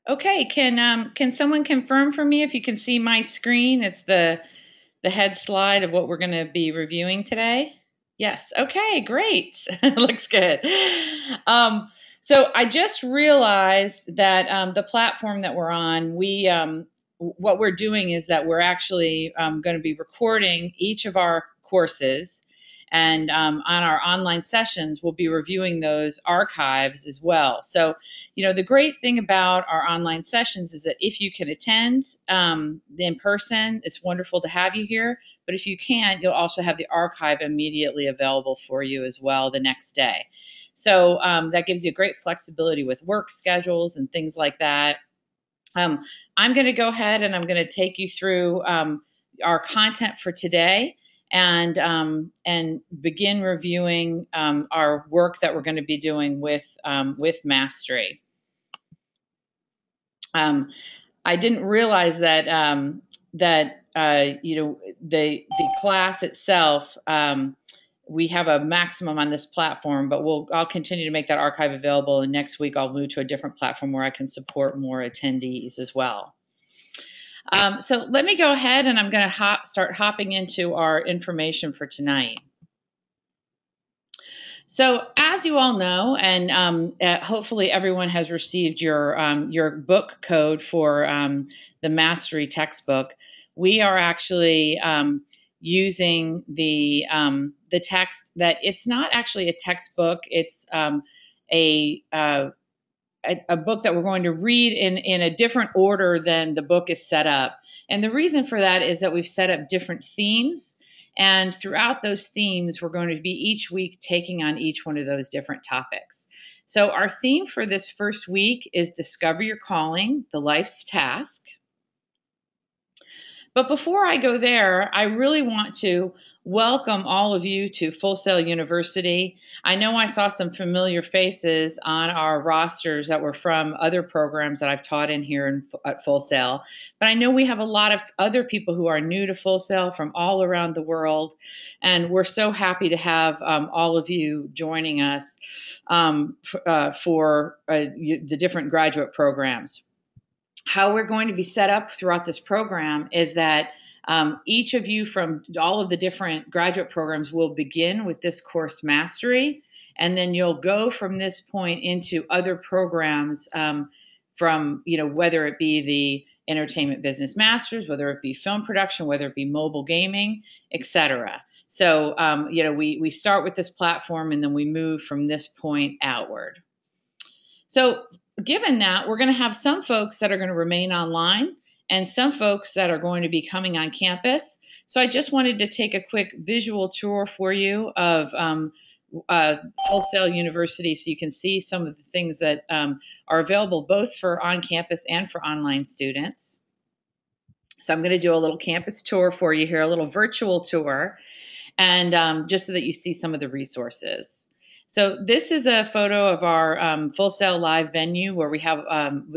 Okay, can someone confirm for me if you can see my screen? It's the head slide of what we're going to be reviewing today. Yes. Okay, great. Looks good. Um, so I just realized that the platform that we're on, what we're doing is that we're actually going to be recording each of our courses. And on our online sessions, we'll be reviewing those archives as well. So, the great thing about our online sessions is that if you can attend in person, it's wonderful to have you here. But if you can't, you'll also have the archive immediately available for you as well the next day. So that gives you great flexibility with work schedules and things like that. Um, I'm going to go ahead and I'm going to take you through our content for today and begin reviewing our work that we're going to be doing with Mastery. I didn't realize that the class itself. We have a maximum on this platform, but I'll continue to make that archive available. And next week, I'll move to a different platform where I can support more attendees as well. So let me go ahead and I'm going to start hopping into our information for tonight. So, as you all know, and hopefully everyone has received your book code for the Mastery textbook, we are actually using the text that it's not actually a textbook; it's a book that we're going to read in a different order than the book is set up. And the reason for that is that we've set up different themes. And throughout those themes, we're going to be each week taking on each one of those different topics. So our theme for this first week is Discover Your Calling, the Life's Task. But before I go there, I really want to welcome all of you to Full Sail University. I know I saw some familiar faces on our rosters that were from other programs that I've taught in here at Full Sail, but I know we have a lot of other people who are new to Full Sail from all around the world, and we're so happy to have all of you joining us for the different graduate programs. How we're going to be set up throughout this program is that each of you from all of the different graduate programs will begin with this course Mastery, and then you'll go from this point into other programs from, whether it be the Entertainment Business Masters, whether it be film production, whether it be mobile gaming, etc. So, we start with this platform and then we move from this point outward. So, given that, we're going to have some folks that are going to remain online and some folks that are going to be coming on campus. So I just wanted to take a quick visual tour for you of Full Sail University so you can see some of the things that are available both for on-campus and for online students. So I'm going to do a little campus tour for you here, a little virtual tour, and just so that you see some of the resources. So this is a photo of our Full Sail Live venue where we have,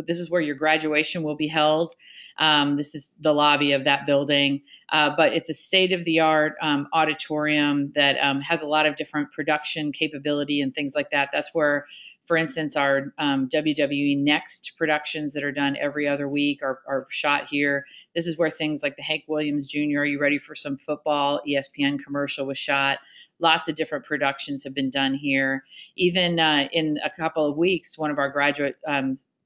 this is where your graduation will be held. This is the lobby of that building, but it's a state-of-the-art auditorium that has a lot of different production capability and things like that. That's where, for instance, our WWE Next productions that are done every other week are shot here. This is where things like the Hank Williams Jr. Are You Ready for Some Football? ESPN commercial was shot. Lots of different productions have been done here. Even in a couple of weeks, one of our graduate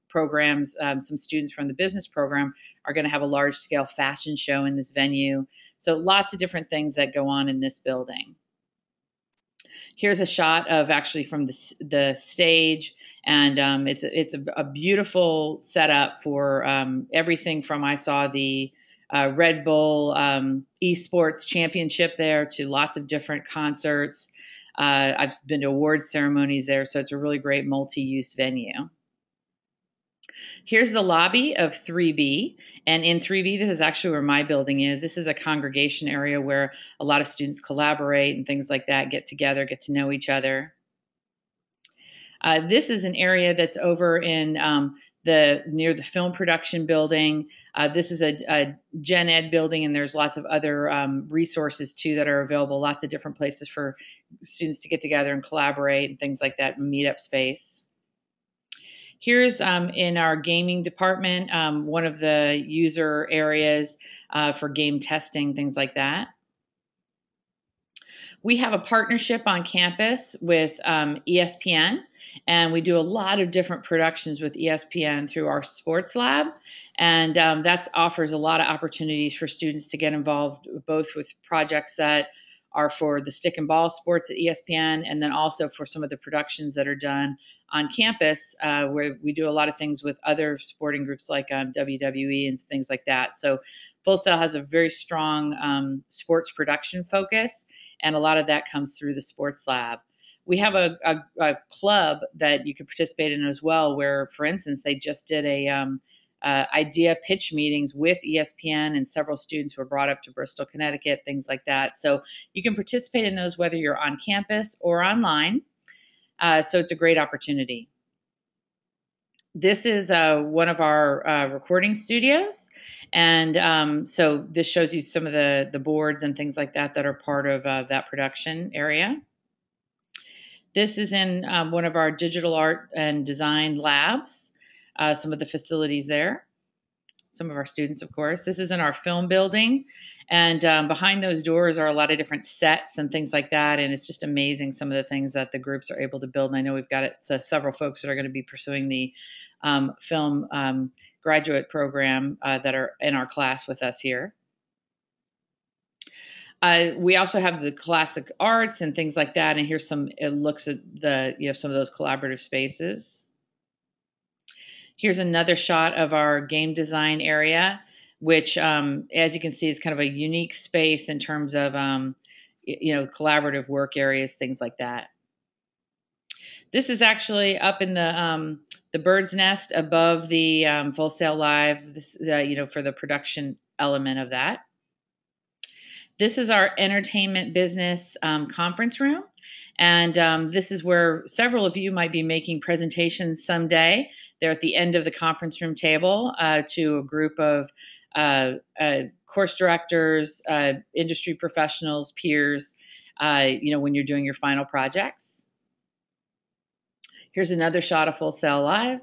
programs, some students from the business program are going to have a large-scale fashion show in this venue. So lots of different things that go on in this building. Here's a shot of actually from the stage, and it's a beautiful setup for everything from I saw the Red Bull esports championship there to lots of different concerts. I've been to award ceremonies there, so it's a really great multi-use venue. Here's the lobby of 3B. And in 3B, this is actually where my building is. This is a congregation area where a lot of students collaborate and things like that, get together, get to know each other. This is an area that's over in near the film production building. This is a gen ed building, and there's lots of other resources too that are available. Lots of different places for students to get together and collaborate and things like that. Meetup space. Here's in our gaming department, one of the user areas for game testing, things like that. We have a partnership on campus with ESPN, and we do a lot of different productions with ESPN through our sports lab. And that offers a lot of opportunities for students to get involved both with projects that are for the stick and ball sports at ESPN, and then also for some of the productions that are done on campus, where we do a lot of things with other sporting groups like WWE and things like that. So Full Sail has a very strong sports production focus, and a lot of that comes through the sports lab. We have a club that you can participate in as well, where, for instance, they just did a idea pitch meetings with ESPN, and several students were brought up to Bristol, Connecticut, things like that. So you can participate in those whether you're on campus or online. So it's a great opportunity. This is one of our recording studios. And so this shows you some of the boards and things like that that are part of that production area. This is in one of our digital art and design labs, some of the facilities there. Some of our students, of course. This is in our film building. And behind those doors are a lot of different sets and things like that. And it's just amazing some of the things that the groups are able to build. And I know we've got several folks that are going to be pursuing the film graduate program that are in our class with us here. We also have the classic arts and things like that. And here's some looks at some of those collaborative spaces. Here's another shot of our game design area, which, as you can see, is kind of a unique space in terms of, collaborative work areas, things like that. This is actually up in the bird's nest above the Full Sail Live, for the production element of that. This is our entertainment business conference room. And this is where several of you might be making presentations someday. They're at the end of the conference room table to a group of course directors, industry professionals, peers, when you're doing your final projects. Here's another shot of Full Sail Live.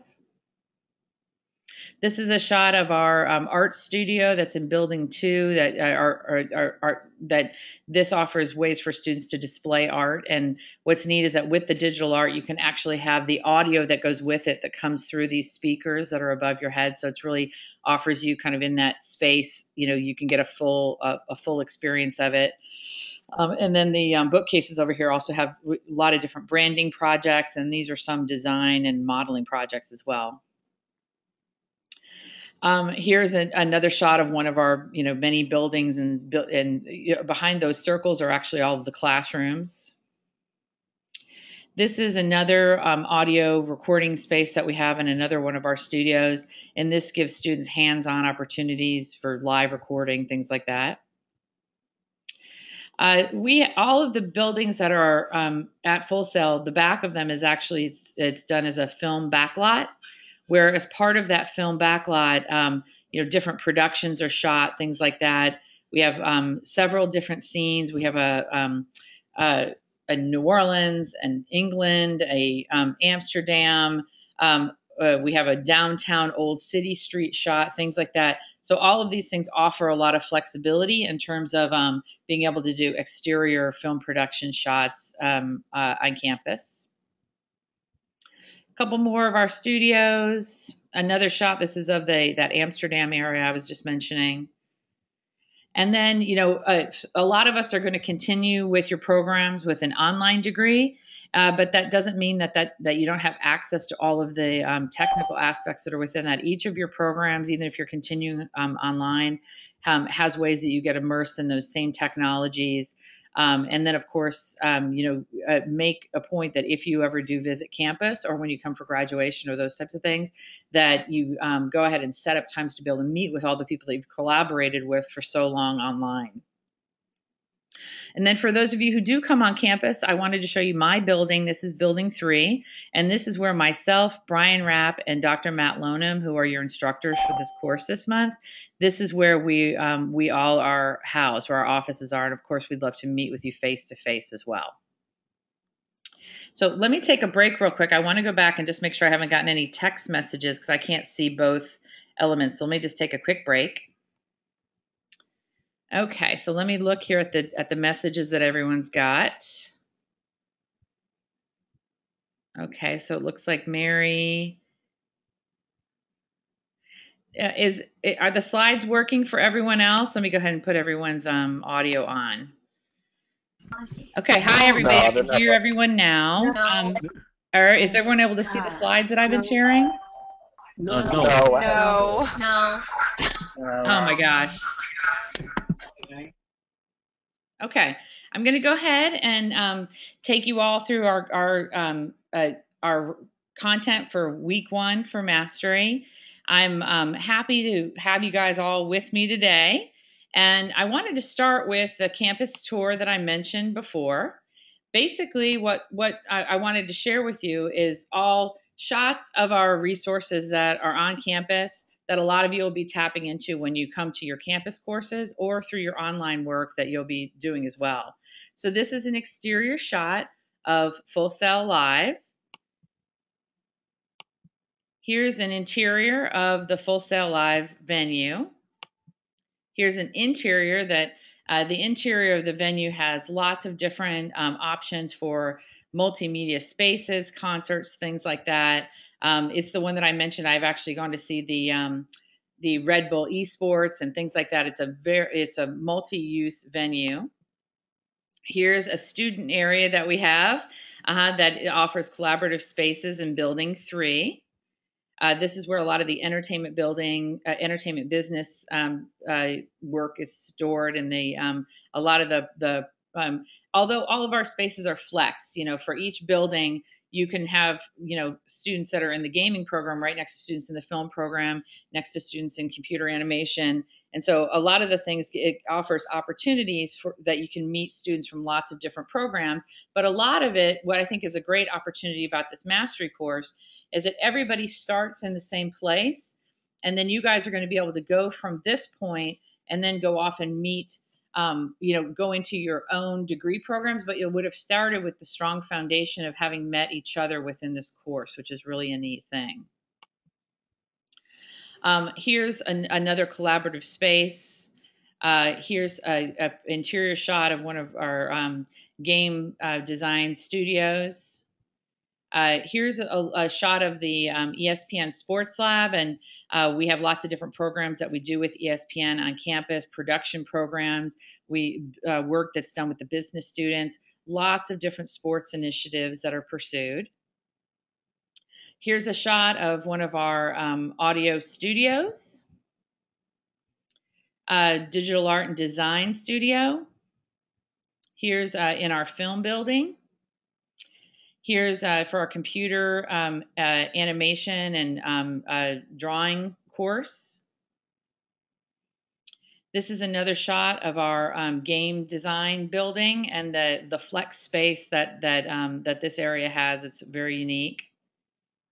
This is a shot of our art studio that's in Building 2 that this offers ways for students to display art. And what's neat is that with the digital art, you can actually have the audio that goes with it that comes through these speakers that are above your head. So it's really offers you kind of in that space, you can get a full experience of it. And then the bookcases over here also have a lot of different branding projects, and these are some design and modeling projects as well. Here's another shot of one of our, many buildings, and behind those circles are actually all of the classrooms. This is another audio recording space that we have in another one of our studios, and this gives students hands-on opportunities for live recording, things like that. All of the buildings that are at Full Sail, the back of them is actually it's done as a film backlot, where as part of that film backlot, different productions are shot, things like that. We have several different scenes. We have a New Orleans, an England, a Amsterdam. We have a downtown old city street shot, things like that. So all of these things offer a lot of flexibility in terms of being able to do exterior film production shots on campus. A couple more of our studios. Another shot. This is of that Amsterdam area I was just mentioning. And then, a lot of us are going to continue with your programs with an online degree, but that doesn't mean that you don't have access to all of the technical aspects that are within that. Each of your programs, even if you're continuing online, has ways that you get immersed in those same technologies. And then, of course, make a point that if you ever do visit campus or when you come for graduation or those types of things, that you go ahead and set up times to be able to meet with all the people that you've collaborated with for so long online. And then for those of you who do come on campus, I wanted to show you my building. This is Building 3. And this is where myself, Brian Rapp, and Dr. Matt Lonham, who are your instructors for this course this month, this is where we all are housed, where our offices are. And of course, we'd love to meet with you face to face as well. So let me take a break real quick. I want to go back and just make sure I haven't gotten any text messages because I can't see both elements. So let me just take a quick break. Okay, so let me look here at the messages that everyone's got. Okay, so it looks like Mary are the slides working for everyone else? Let me go ahead and put everyone's audio on. Okay, hi everybody. I can hear everyone now. Is everyone able to see the slides that I've been sharing? No. Oh my gosh. Okay, I'm going to go ahead and take you all through our content for week 1 for mastery. I'm happy to have you guys all with me today, and I wanted to start with the campus tour that I mentioned before. Basically, what I wanted to share with you is all shots of our resources that are on campus that a lot of you will be tapping into when you come to your campus courses or through your online work that you'll be doing as well. So this is an exterior shot of Full Sail Live. Here's an interior of the Full Sail Live venue. Here's an interior that the interior of the venue has lots of different options for multimedia spaces, concerts, things like that. It's the one that I mentioned. I've actually gone to see the Red Bull esports and things like that. It's a multi-use venue. Here's a student area that we have that offers collaborative spaces in Building 3. This is where a lot of the entertainment business work is stored, and a lot of the although all of our spaces are flex, for each building you can have students that are in the gaming program right next to students in the film program, next to students in computer animation, and so a lot of the things, it offers opportunities for that you can meet students from lots of different programs. But a lot of it, what I think is a great opportunity about this mastery course, is that everybody starts in the same place, and then you guys are going to be able to go from this point and then go off and meet go into your own degree programs, but you would have started with the strong foundation of having met each other within this course, which is really a neat thing. Here's another collaborative space. Here's a interior shot of one of our game design studios. Here's a shot of the ESPN Sports Lab, and we have lots of different programs that we do with ESPN on campus, production programs, work that's done with the business students, lots of different sports initiatives that are pursued. Here's a shot of one of our audio studios, digital art and design studio. Here's in our film building. Here's for our computer animation and drawing course. This is another shot of our game design building and the flex space that this area has. It's very unique.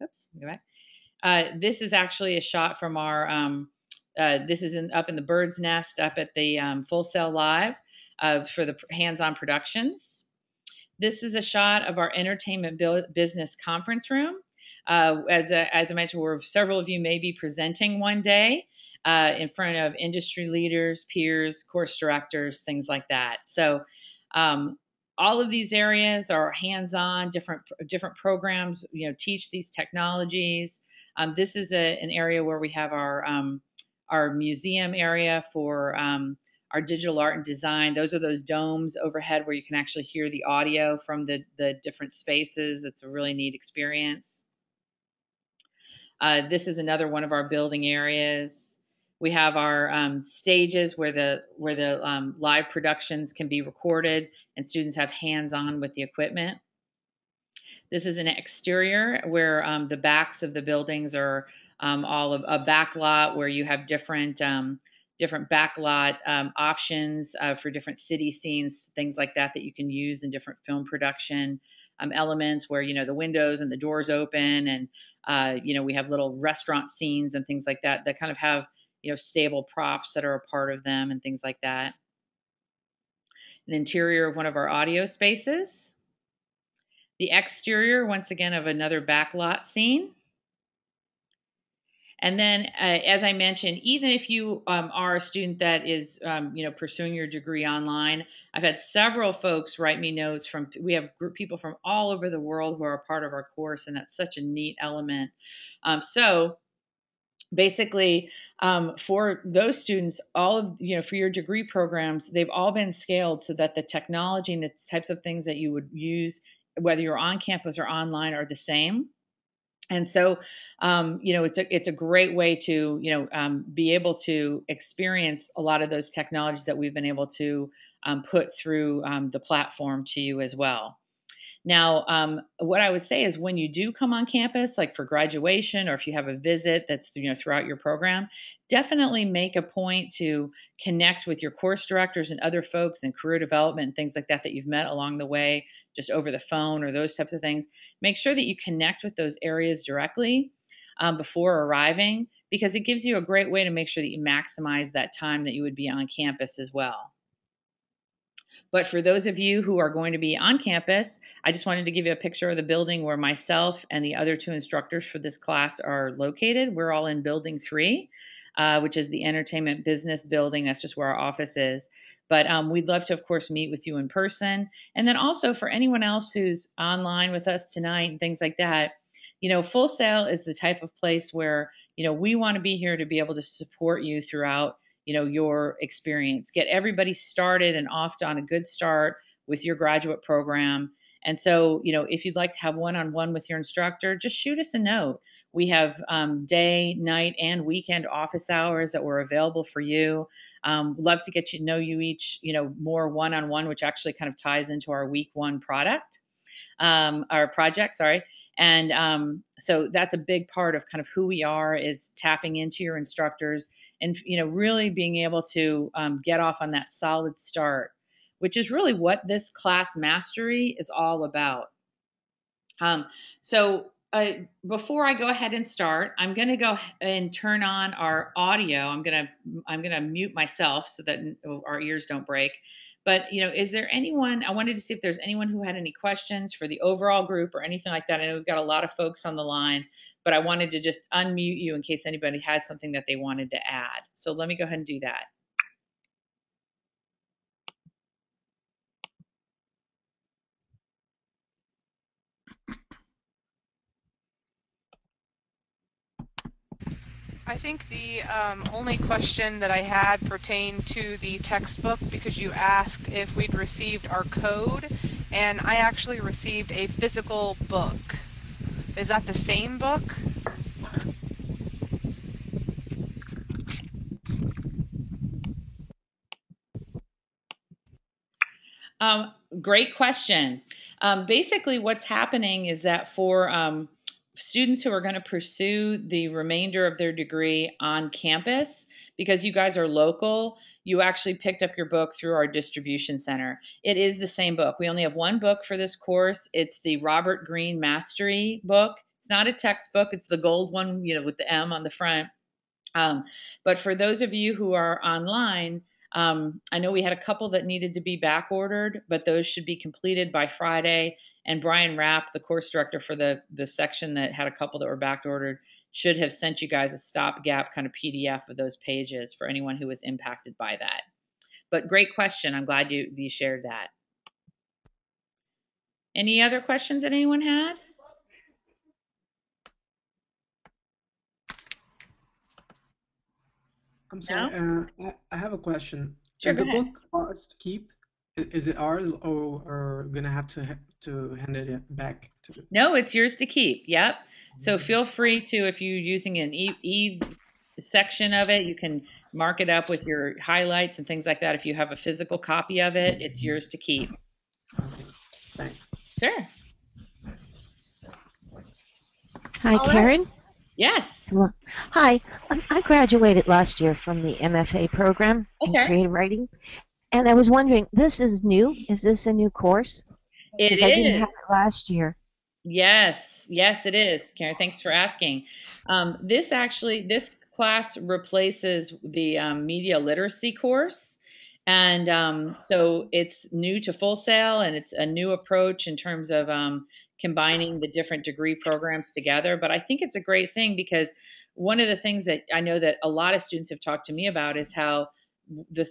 Oops, go back. This is actually a shot from our. This is up in the bird's nest up at the Full Sail Live for the hands-on productions. This is a shot of our entertainment business conference room. As I mentioned, where several of you may be presenting one day in front of industry leaders, peers, course directors, things like that. So all of these areas are hands-on, different programs, teach these technologies. This is an area where we have our museum area for our digital art and design. Those are those domes overhead where you can actually hear the audio from the different spaces. It's a really neat experience. This is another one of our building areas. We have our stages where the live productions can be recorded and students have hands-on with the equipment. This is an exterior where the backs of the buildings are all of a back lot where you have different backlot options for different city scenes, things like that you can use in different film production elements where, the windows and the doors open and, we have little restaurant scenes and things like that kind of have, stable props that are a part of them and things like that. An interior of one of our audio spaces. The exterior, once again, of another backlot scene. And then, as I mentioned, even if you are a student that is, pursuing your degree online, I've had several folks write me notes from. We have people from all over the world who are a part of our course, and that's such a neat element. So basically, for those students, all of for your degree programs, they've all been scaled so that the technology and the types of things that you would use, whether you're on campus or online, are the same. And so, it's a great way to be able to experience a lot of those technologies that we've been able to put through the platform to you as well. Now, what I would say is when you do come on campus, like for graduation, or if you have a visit that's throughout your program, definitely make a point to connect with your course directors and other folks in career development and things like that that you've met along the way, just over the phone or those types of things. Make sure that you connect with those areas directly before arriving, because it gives you a great way to make sure that you maximize that time that you would be on campus as well. But for those of you who are going to be on campus, I just wanted to give you a picture of the building where myself and the other two instructors for this class are located. We're all in Building 3, which is the entertainment business building. That's just where our office is. But we'd love to, of course, meet with you in person. And then also for anyone else who's online with us tonight and things like that, Full Sail is the type of place where, we want to be here to be able to support you throughout your experience, get everybody started and off on a good start with your graduate program. And so, if you'd like to have one-on-one with your instructor, just shoot us a note. We have day, night, and weekend office hours that were available for you. Love to get to know you each, more one-on-one, which actually kind of ties into our week one product. Our project, sorry. And so that's a big part of kind of who we are, is tapping into your instructors and, really being able to get off on that solid start, which is really what this class mastery is all about. So before I go ahead and start, I'm going to go and turn on our audio. I'm going to mute myself so that our ears don't break. But is there anyone? I wanted to see if there's anyone who had any questions for the overall group or anything like that. I know we've got a lot of folks on the line, but I wanted to just unmute you in case anybody had something that they wanted to add. So let me go ahead and do that. I think the only question that I had pertained to the textbook, because you asked if we'd received our code, and I actually received a physical book. Is that the same book? Great question. Basically, what's happening is that for students who are going to pursue the remainder of their degree on campus, because you guys are local, you actually picked up your book through our distribution center. It is the same book. We only have one book for this course. It's the Robert Greene Mastery book. It's not a textbook. It's the gold one, with the M on the front. But for those of you who are online, I know we had a couple that needed to be back ordered, but those should be completed by Friday. And Brian Rapp, the course director for the section that had a couple that were back ordered, should have sent you guys a stopgap kind of PDF of those pages for anyone who was impacted by that. But great question. I'm glad you shared that. Any other questions that anyone had? I'm sorry. No? I have a question. Sure, Is go the ahead. book ours to keep? Is it ours, or gonna have to hand it back to? No, it's yours to keep. Yep. So feel free to, if you're using an e section of it, you can mark it up with your highlights and things like that. If you have a physical copy of it, it's yours to keep. Okay, thanks. Sure. Hi, All right. Karen. Yes. Hello. Hi. I graduated last year from the MFA program in Okay. creative writing, and I was wondering, this is new? Is this a new course? It Because I didn't is. have it last year. Yes, yes, it is. Karen, thanks for asking. This class replaces the media literacy course. And so it's new to Full Sail, and it's a new approach in terms of combining the different degree programs together. But I think it's a great thing because one of the things that I know that a lot of students have talked to me about is how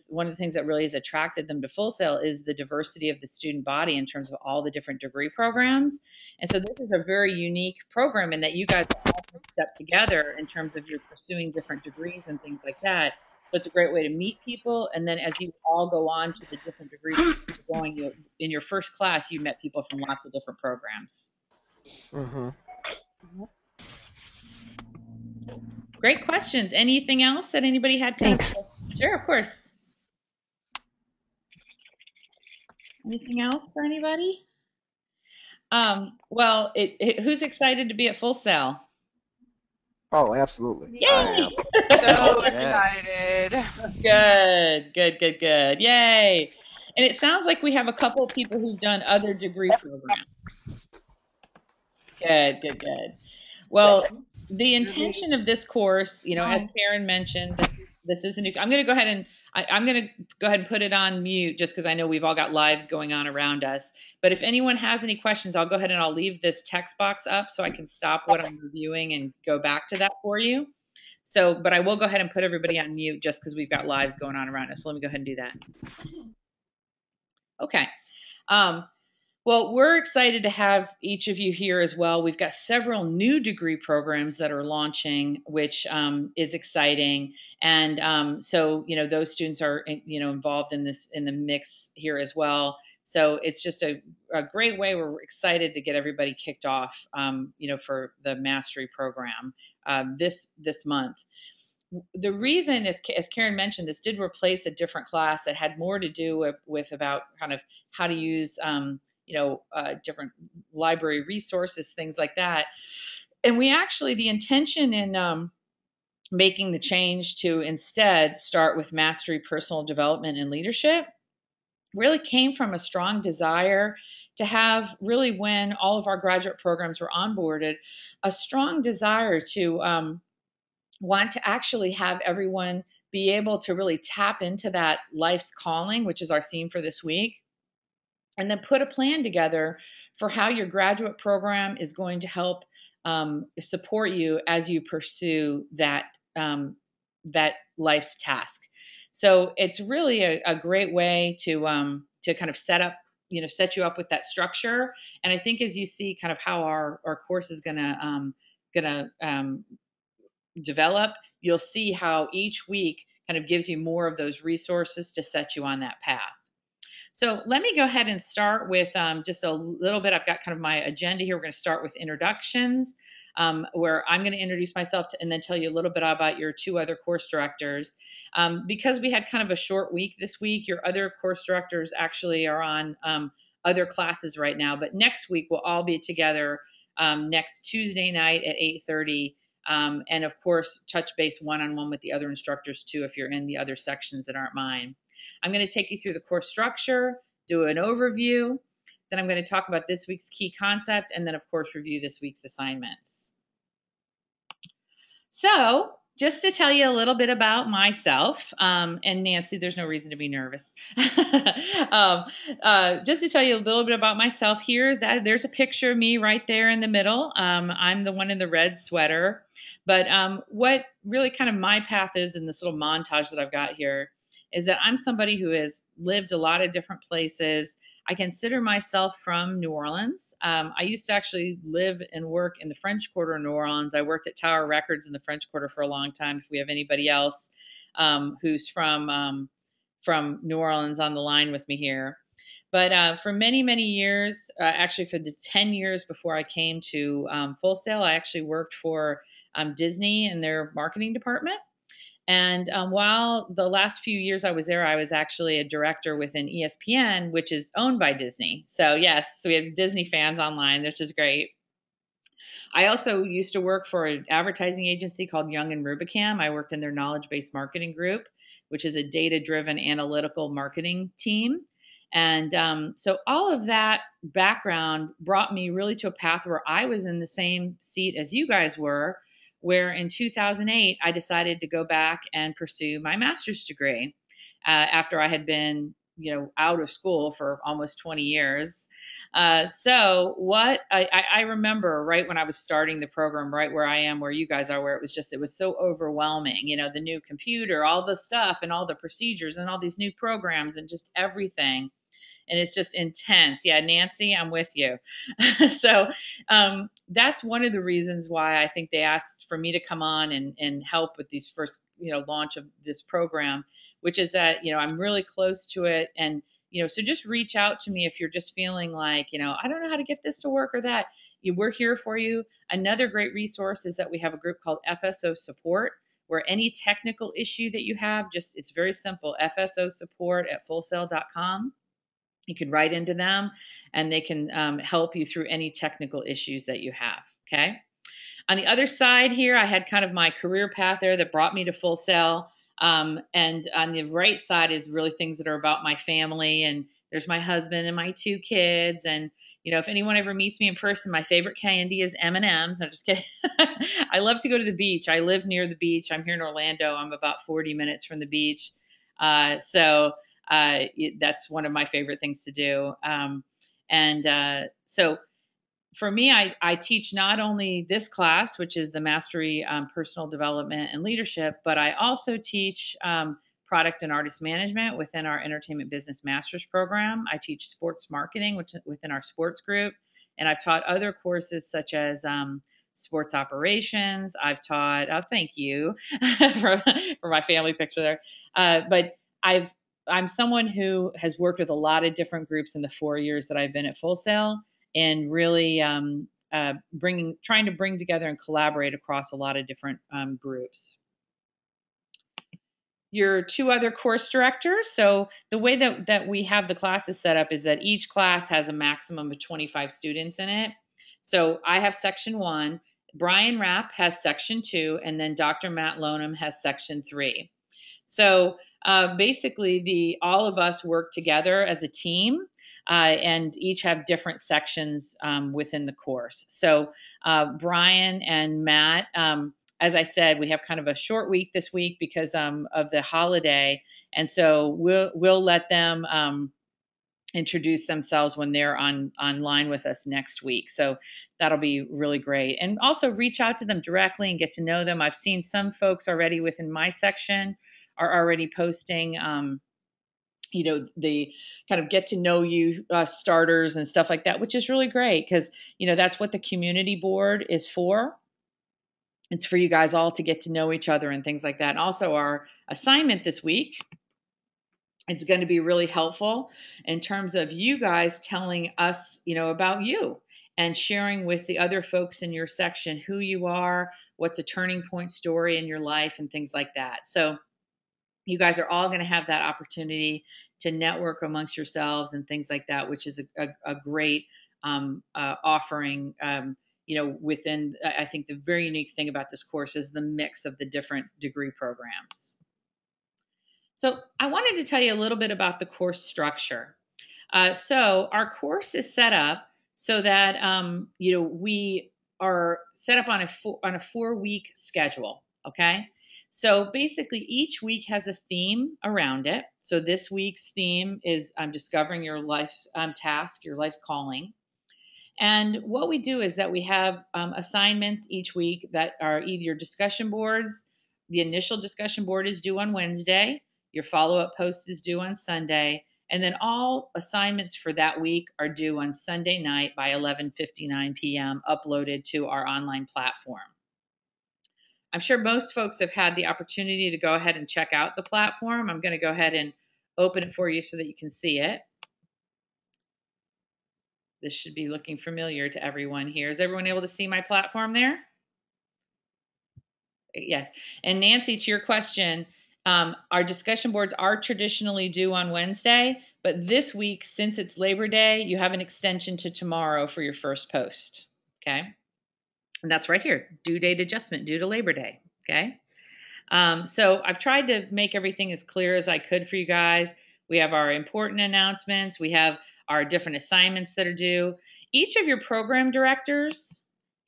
one of the things that really has attracted them to Full Sail is the diversity of the student body in terms of all the different degree programs. And so this is a very unique program in that you guys all step together in terms of you're pursuing different degrees and things like that. So it's a great way to meet people. And then as you all go on to the different degree programs you're going, in your first class, you met people from lots of different programs. Mm-hmm. Great questions. Anything else that anybody had? Thanks. Sure, of course. Anything else for anybody? Well, who's excited to be at Full Sail? Oh, absolutely. Yay! I am. So Yes. excited. Good. Yay! And it sounds like we have a couple of people who've done other degree programs. Good. Well, the intention of this course, as Karen mentioned, this is a new. I'm going to go ahead and put it on mute just because I know we've all got lives going on around us. But if anyone has any questions, I'll go ahead and I'll leave this text box up so I can stop what I'm reviewing and go back to that for you. So, but I will go ahead and put everybody on mute just because we've got lives going on around us. So let me go ahead and do that. Okay. Well, we're excited to have each of you here as well. We've got several new degree programs that are launching, which is exciting. And so, those students are, involved in the mix here as well. So it's just a great way. We're excited to get everybody kicked off, for the mastery program this month. The reason is, as Karen mentioned, this did replace a different class that had more to do with about kind of how to use different library resources, things like that. And we actually, the intention in making the change to instead start with mastery, personal development, and leadership really came from a strong desire to have, really, when all of our graduate programs were onboarded, a strong desire to want to actually have everyone be able to really tap into that life's calling, which is our theme for this week, and then put a plan together for how your graduate program is going to help support you as you pursue that life's task. So it's really a great way to kind of set you up with that structure. And I think as you see kind of how our course is gonna develop, you'll see how each week kind of gives you more of those resources to set you on that path. So let me go ahead and start with just a little bit. I've got kind of my agenda here. We're going to start with introductions, where I'm going to introduce myself and then tell you a little bit about your two other course directors. Because we had kind of a short week this week, your other course directors actually are on other classes right now. But next week, we'll all be together next Tuesday night at 8:30. And of course, touch base one-on-one with the other instructors too, if you're in the other sections that aren't mine. I'm going to take you through the course structure, do an overview, then I'm going to talk about this week's key concept, and then of course review this week's assignments. So just to tell you a little bit about myself, and Nancy, there's no reason to be nervous. Just to tell you a little bit about myself here, there's a picture of me right there in the middle. I'm the one in the red sweater. But what really kind of my path is in this little montage that I've got here is that I'm somebody who has lived a lot of different places. I consider myself from New Orleans. I used to actually live and work in the French Quarter of New Orleans. I worked at Tower Records in the French Quarter for a long time. If we have anybody else who's from New Orleans on the line with me here. But for many, many years, actually for the 10 years before I came to Full Sail, I actually worked for Disney in their marketing department. And while the last few years I was there, I was actually a director within ESPN, which is owned by Disney. So yes, so we have Disney fans online, which is great. I also used to work for an advertising agency called Young and Rubicam. I worked in their knowledge-based marketing group, which is a data-driven analytical marketing team. And so all of that background brought me really to a path where I was in the same seat as you guys were, where in 2008, I decided to go back and pursue my master's degree after I had been out of school for almost 20 years. So what I remember right when I was starting the program, right where I am, where you guys are, where it was so overwhelming, the new computer, all the stuff and all the procedures and all these new programs and just everything. And it's just intense. Yeah, Nancy, I'm with you. So that's one of the reasons why I think they asked for me to come on and help with these first, launch of this program, which is that, I'm really close to it. And, so just reach out to me if you're just feeling like, I don't know how to get this to work or that. We're here for you. Another great resource is that we have a group called FSO Support, where any technical issue that you have, it's very simple, FSO Support at fullsail.com. You can write into them and they can help you through any technical issues that you have. Okay. On the other side here, I had kind of my career path there that brought me to Full Sail. And on the right side is really things that are about my family. And there's my husband and my 2 kids. And, if anyone ever meets me in person, my favorite candy is M&Ms. I'm just kidding. I love to go to the beach. I live near the beach. I'm here in Orlando. I'm about 40 minutes from the beach. So that's one of my favorite things to do. So for me, I teach not only this class, which is the Mastery Personal Development and Leadership, but I also teach product and artist management within our Entertainment Business Masters program. I teach sports marketing within our sports group. And I've taught other courses such as sports operations. I've taught, thank you for my family picture there. But I'm someone who has worked with a lot of different groups in the 4 years that I've been at Full Sail, and really trying to bring together and collaborate across a lot of different groups. Your 2 other course directors. So the way that we have the classes set up is that each class has a maximum of 25 students in it. So I have section 1, Brian Rapp has section 2, and then Dr. Matt Lonham has section 3. So basically, all of us work together as a team, and each have different sections within the course. So Brian and Matt, as I said, we have kind of a short week this week because of the holiday, and so we'll let them introduce themselves when they're online with us next week. So that'll be really great. And also reach out to them directly and get to know them. I've seen some folks already within my section are already posting the kind of get to know you starters and stuff like that, which is really great because that's what the community board is for. It's for you guys all to get to know each other and things like that. And also our assignment this week, it's going to be really helpful in terms of you guys telling us, about you and sharing with the other folks in your section who you are, what's a turning point story in your life and things like that. So you guys are all going to have that opportunity to network amongst yourselves and things like that, which is a great offering. Within, I think the very unique thing about this course is the mix of the different degree programs. So I wanted to tell you a little bit about the course structure. So our course is set up so that we are set up on a 4-week schedule. Okay. So basically each week has a theme around it. So this week's theme is discovering your life's task, your life's calling. And what we do is that we have assignments each week that are either your discussion boards. The initial discussion board is due on Wednesday. Your follow-up post is due on Sunday. And then all assignments for that week are due on Sunday night by 11:59 p.m. uploaded to our online platform. I'm sure most folks have had the opportunity to go ahead and check out the platform. I'm going to go ahead and open it for you so that you can see it. This should be looking familiar to everyone here. Is everyone able to see my platform there? Yes. And Nancy, to your question, our discussion boards are traditionally due on Wednesday, but this week, since it's Labor Day, you have an extension to tomorrow for your first post. Okay. And that's right here, due date adjustment due to Labor Day. Okay. So I've tried to make everything as clear as I could for you guys. We have our important announcements. We have our different assignments that are due. Each of your program directors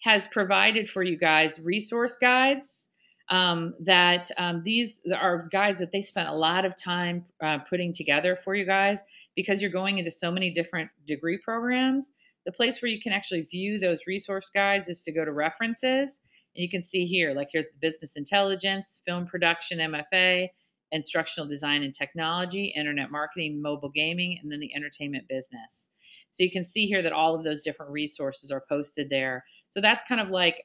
has provided for you guys resource guides these are guides that they spent a lot of time putting together for you guys, because you're going into so many different degree programs. The place where you can actually view those resource guides is to go to references. And you can see here, like here's the business intelligence, film production, MFA, instructional design and technology, internet marketing, mobile gaming, and then the entertainment business. So you can see here that all of those different resources are posted there. So that's kind of like,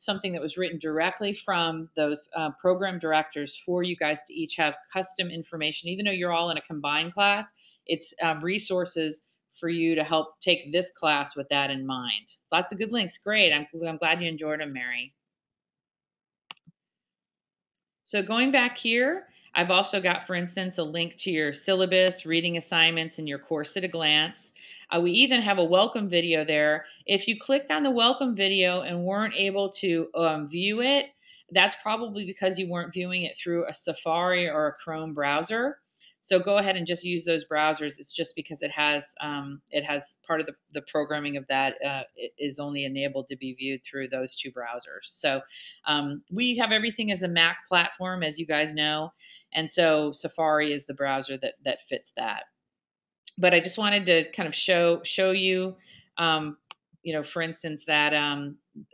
something that was written directly from those program directors for you guys to each have custom information. Even though you're all in a combined class, it's resources for you to help take this class with that in mind. Lots of good links. Great. I'm glad you enjoyed them, Mary. So going back here, I've also got, for instance, a link to your syllabus, reading assignments, and your course at a glance. We even have a welcome video there. If you clicked on the welcome video and weren't able to view it, that's probably because you weren't viewing it through a Safari or a Chrome browser. So go ahead and just use those browsers. It's just because it has part of the programming of that it is only enabled to be viewed through those two browsers. So we have everything as a Mac platform, as you guys know, and so Safari is the browser that fits that. But I just wanted to kind of show you, for instance, that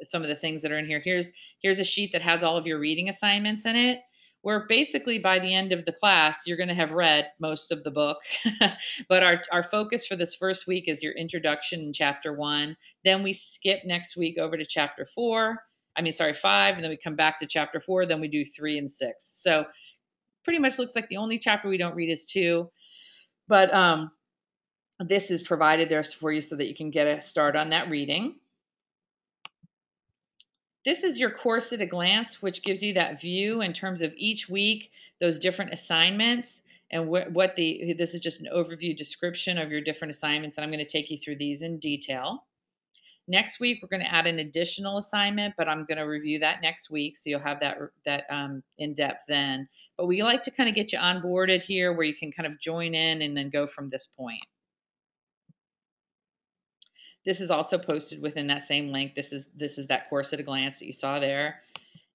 some of the things that are in here. Here's a sheet that has all of your reading assignments in it, where basically by the end of the class, you're going to have read most of the book. But our focus for this first week is your introduction in chapter 1. Then we skip next week over to chapter 5, and then we come back to chapter 4. Then we do 3 and 6. So pretty much looks like the only chapter we don't read is 2. But this is provided there for you so that you can get a start on that reading. This is your course at a glance, which gives you that view in terms of each week, those different assignments, and this is just an overview description of your different assignments, and I'm going to take you through these in detail. Next week, we're going to add an additional assignment, but I'm going to review that next week, so you'll have that in depth then. But we like to kind of get you onboarded here where you can kind of join in and then go from this point. This is also posted within that same link. This is that course at a glance that you saw there.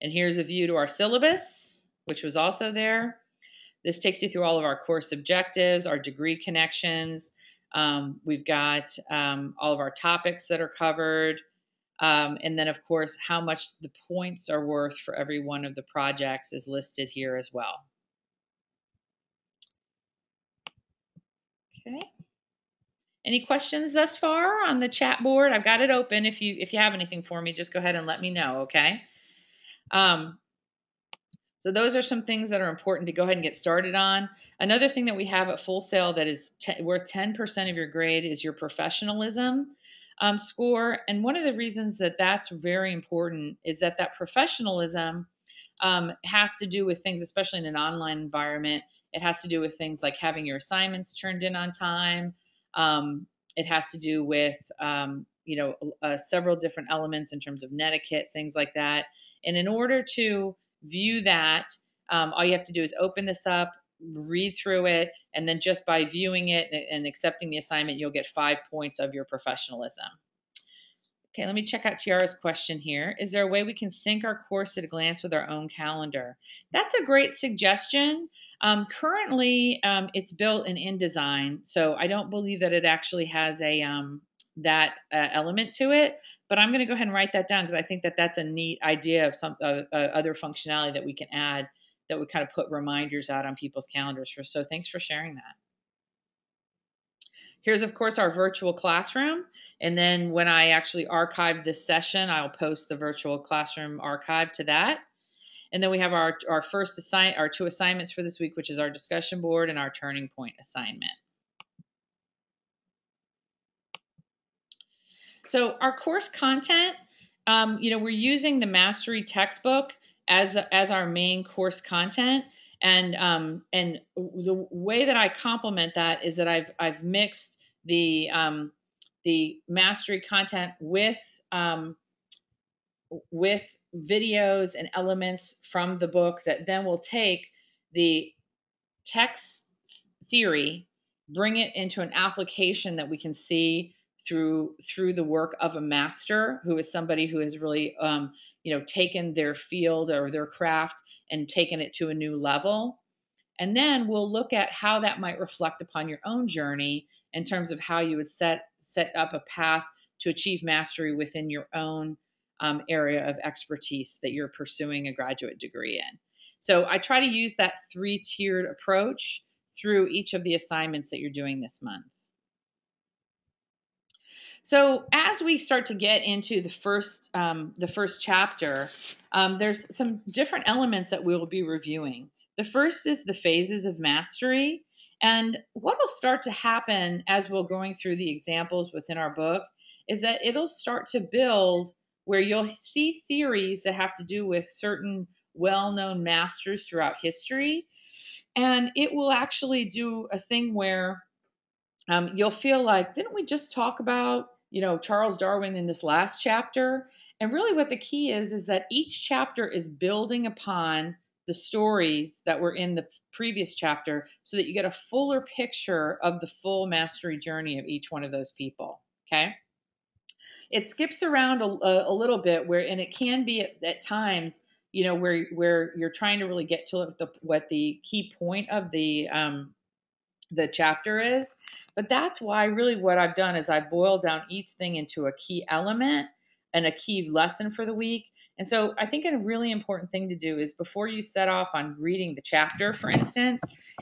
And here's a view to our syllabus, which was also there. This takes you through all of our course objectives, our degree connections. We've got all of our topics that are covered. And then, of course, how much the points are worth for every one of the projects is listed here as well. Okay. Any questions thus far on the chat board? I've got it open. If you have anything for me, just go ahead and let me know, okay? So those are some things that are important to go ahead and get started on. Another thing that we have at Full Sail that is worth 10% of your grade is your professionalism score. And one of the reasons that that's very important is that professionalism has to do with things, especially in an online environment. It has to do with things like having your assignments turned in on time. It has to do with, several different elements in terms of netiquette, things like that. And in order to view that, all you have to do is open this up, read through it, and then just by viewing it and accepting the assignment, you'll get 5 points of your professionalism. Okay, let me check out Tiara's question here. Is there a way we can sync our course at a glance with our own calendar? That's a great suggestion. Currently, it's built in InDesign, so I don't believe that it actually has a that element to it. But I'm going to go ahead and write that down because I think that that's a neat idea of some other functionality that we can add that would kind of put reminders out on people's calendars. So thanks for sharing that. Here's, of course, our virtual classroom. And then when I actually archive this session, I'll post the virtual classroom archive to that. And then we have our two assignments for this week, which is our discussion board and our turning point assignment. So our course content, we're using the Mastery textbook as our main course content. And the way that I complement that is that I've mixed the Mastery content with videos and elements from the book that then will take the text theory, bring it into an application that we can see through the work of a master who is somebody who has really taken their field or their craft and taken it to a new level. And then we'll look at how that might reflect upon your own journey in terms of how you would set up a path to achieve mastery within your own area of expertise that you're pursuing a graduate degree in. So I try to use that 3-tiered approach through each of the assignments that you're doing this month. So as we start to get into the first chapter, there's some different elements that we will be reviewing. The first is the phases of mastery. And what will start to happen as we're going through the examples within our book is that it'll start to build where you'll see theories that have to do with certain well-known masters throughout history. And it will actually do a thing where you'll feel like, didn't we just talk about, Charles Darwin in this last chapter? And really what the key is that each chapter is building upon the stories that were in the previous chapter so that you get a fuller picture of the full mastery journey of each one of those people. Okay. It skips around a little bit and it can be at times, where you're trying to really get to what the key point of the chapter is. But that's why really what I've done is I boiled down each thing into a key element and a key lesson for the week. And so I think a really important thing to do is before you set off on reading the chapter, for instance,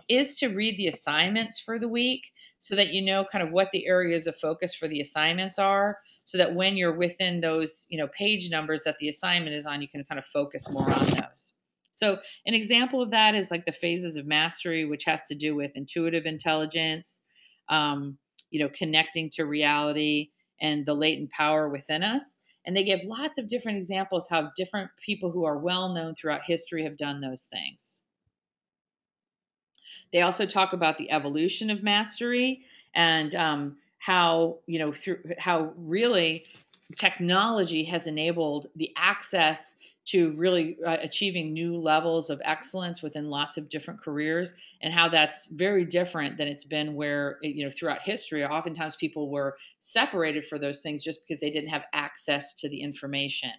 is to read the assignments for the week so that you know kind of what the areas of focus for the assignments are, so that when you're within those, page numbers that the assignment is on, you can kind of focus more on those. So an example of that is like the phases of mastery, which has to do with intuitive intelligence, connecting to reality and the latent power within us. And they give lots of different examples how different people who are well known throughout history have done those things. They also talk about the evolution of mastery and how, how really technology has enabled the access to really achieving new levels of excellence within lots of different careers, and how that's very different than it's been where, throughout history, oftentimes people were separated for those things just because they didn't have access to the information.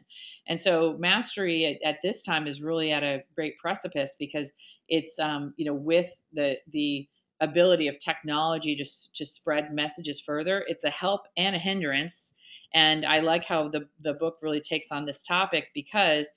And so mastery at this time is really at a great precipice because it's, with the ability of technology to spread messages further, it's a help and a hindrance. And I like how the book really takes on this topic because,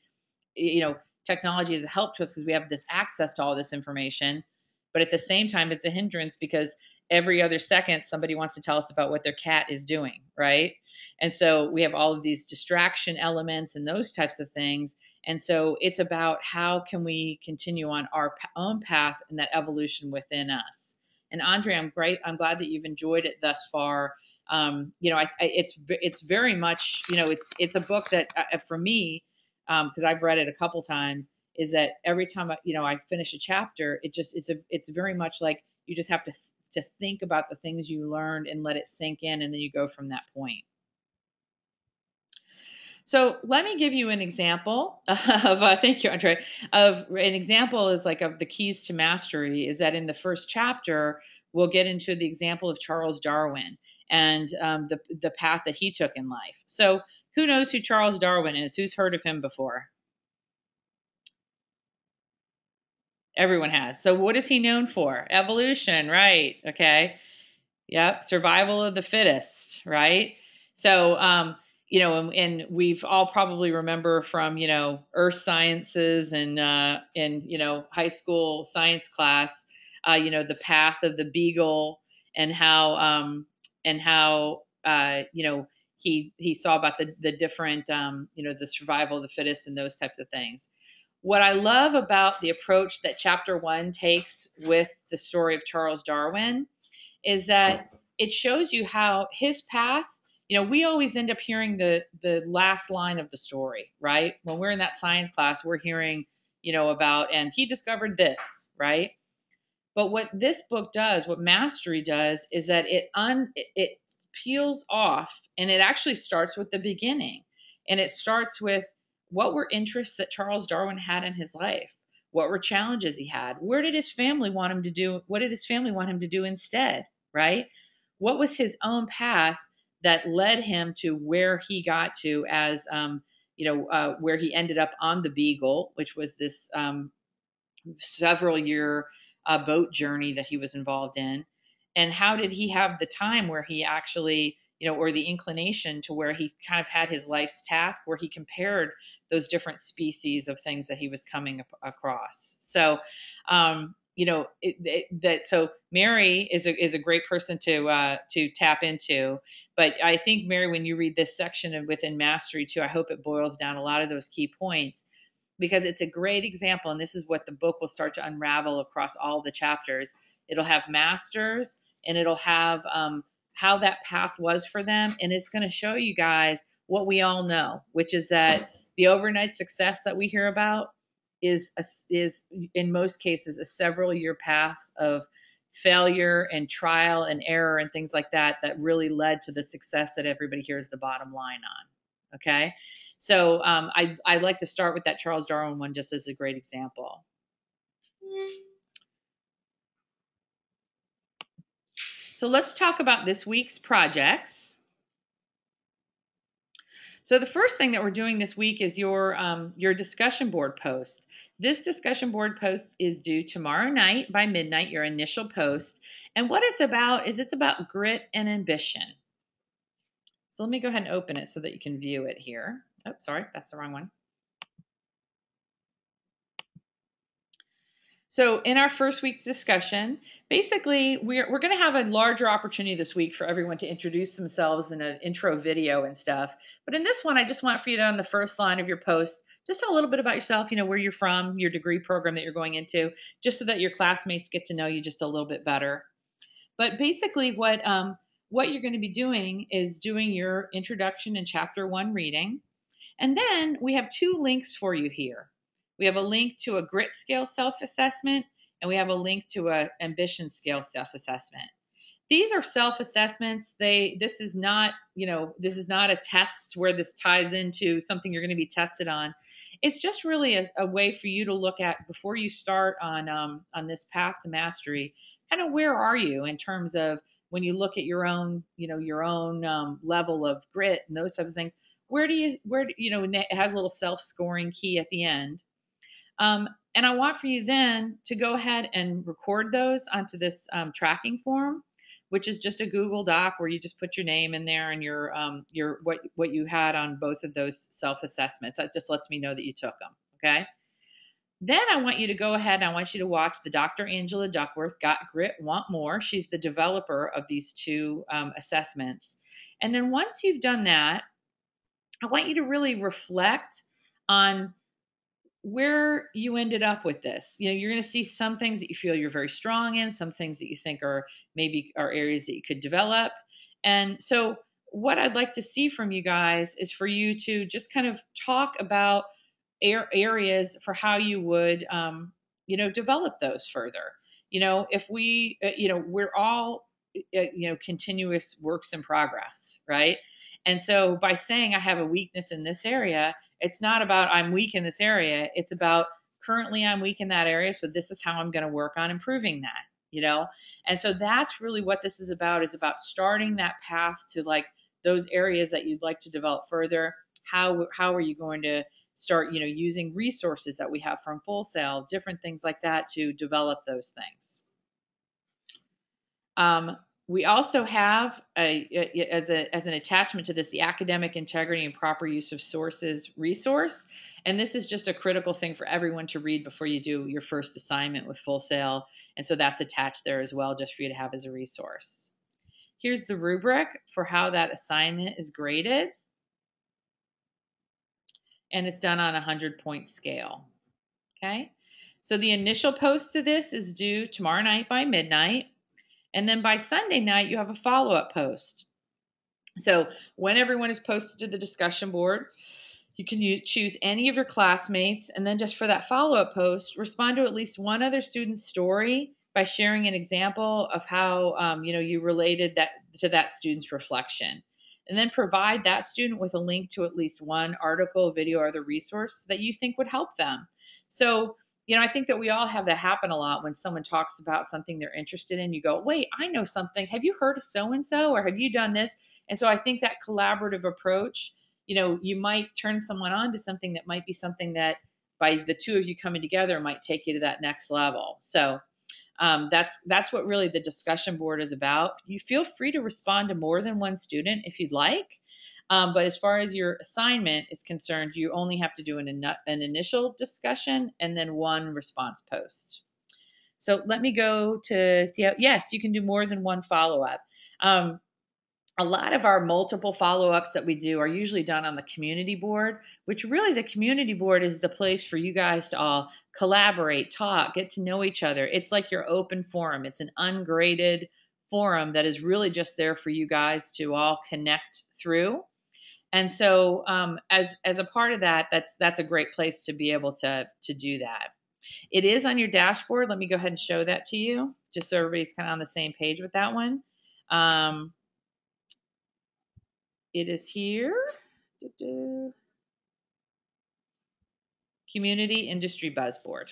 technology is a help to us because we have this access to all this information. But at the same time, it's a hindrance because every other second, somebody wants to tell us about what their cat is doing, right? And so we have all of these distraction elements and those types of things. And so it's about how can we continue on our own path and that evolution within us. And Andre, I'm glad that you've enjoyed it thus far. It's very much, it's a book that for me, because I've read it a couple times, is that every time I finish a chapter, it's very much like you just have to think about the things you learned and let it sink in, and then you go from that point. So let me give you an example of, thank you, Andre, of an example is like of the keys to mastery is that in the first chapter, we'll get into the example of Charles Darwin and the path that he took in life. So who knows who Charles Darwin is? Who's heard of him before? Everyone has. So what is he known for? Evolution, right? Okay. Yep. Survival of the fittest, right? So, and we've all probably remember from, earth sciences and, high school science class, the path of the beagle and how, he saw about the different, the survival of the fittest and those types of things. What I love about the approach that chapter 1 takes with the story of Charles Darwin is that it shows you how his path, we always end up hearing the last line of the story, right? When we're in that science class, we're hearing, about, and he discovered this, right? But what this book does, what Mastery does, is that it peels off and it actually starts with the beginning. And it starts with what were interests that Charles Darwin had in his life? What were challenges he had? Where did his family want him to do? What did his family want him to do instead, right? What was his own path that led him to where he got to as, where he ended up on the Beagle, which was this several year boat journey that he was involved in. And how did he have the time where he actually, or the inclination to where he kind of had his life's task where he compared those different species of things that he was coming across. So, so Mary is a great person to tap into. But I think, Mary, when you read this section of within mastery too, I hope it boils down a lot of those key points, because it's a great example. And this is what the book will start to unravel across all the chapters. It'll have masters, and it'll have how that path was for them. And it's going to show you guys what we all know, which is that the overnight success that we hear about is in most cases a several year path of failure and trial and error and things like that really led to the success that everybody here is the bottom line on. Okay. So I like to start with that Charles Darwin one just as a great example. So let's talk about this week's projects. So the first thing that we're doing this week is your discussion board post. This discussion board post is due tomorrow night by midnight, your initial post. And what it's about is it's about grit and ambition. So let me go ahead and open it so that you can view it here. Oh, sorry, that's the wrong one. So in our first week's discussion, basically we're going to have a larger opportunity this week for everyone to introduce themselves in an intro video and stuff. But in this one, I just want for you to, on the first line of your post, just tell a little bit about yourself, where you're from, your degree program that you're going into, just so that your classmates get to know you just a little bit better. But basically what you're going to be doing is doing your introduction and chapter 1 reading. And then we have 2 links for you here. We have a link to a grit scale self-assessment, and we have a link to an ambition scale self-assessment. These are self-assessments. This is not a test where this ties into something you're going to be tested on. It's just really a way for you to look at before you start on this path to mastery. Kind of where are you in terms of when you look at your own level of grit and those types of things. It has a little self-scoring key at the end. And I want for you then to go ahead and record those onto this tracking form, which is just a Google Doc where you just put your name in there and your what you had on both of those self-assessments. That just lets me know that you took them. Okay. Then I want you to go ahead and I want you to watch the Dr. Angela Duckworth Got Grit, Want More. She's the developer of these 2 assessments. And then once you've done that, I want you to really reflect on where you ended up with this. You're going to see some things that you feel you're very strong in, some things that you think are areas that you could develop. And so what I'd like to see from you guys is for you to just kind of talk about areas for how you would, develop those further. If we're all, continuous works in progress, right? And so by saying I have a weakness in this area, it's not about I'm weak in this area. It's about currently I'm weak in that area. So this is how I'm going to work on improving that, And so that's really what this is about starting that path to like those areas that you'd like to develop further. How are you going to start, using resources that we have from Full Sail, different things like that to develop those things. We also have as an attachment to this, the academic integrity and proper use of sources resource. And this is just a critical thing for everyone to read before you do your first assignment with Full Sail. And so that's attached there as well, just for you to have as a resource. Here's the rubric for how that assignment is graded. And it's done on a 100-point scale. Okay. So the initial post to this is due tomorrow night by midnight. And then by Sunday night, you have a follow-up post. So when everyone is posted to the discussion board, you can choose any of your classmates. And then just for that follow-up post, respond to at least one other student's story by sharing an example of how you related that to that student's reflection. And then provide that student with a link to at least one article, video, or other resource that you think would help them. So I think that we all have that happen a lot when someone talks about something they're interested in. You go, wait, I know something. Have you heard of so-and-so, or have you done this? And so I think that collaborative approach, you might turn someone on to something that might be something that by the two of you coming together might take you to that next level. So that's what really the discussion board is about. You feel free to respond to more than one student if you'd like. But as far as your assignment is concerned, you only have to do an initial discussion and then one response post. So let me go to, yes, you can do more than one follow-up. A lot of our multiple follow-ups that we do are usually done on the community board, which really the community board is the place for you guys to all collaborate, talk, get to know each other. It's like your open forum. It's an ungraded forum that is really just there for you guys to all connect through. And so as a part of that, that's a great place to be able to do that. It is on your dashboard. Let me go ahead and show that to you, just so everybody's kind of on the same page with that one. It is here. Community Industry Buzz Board.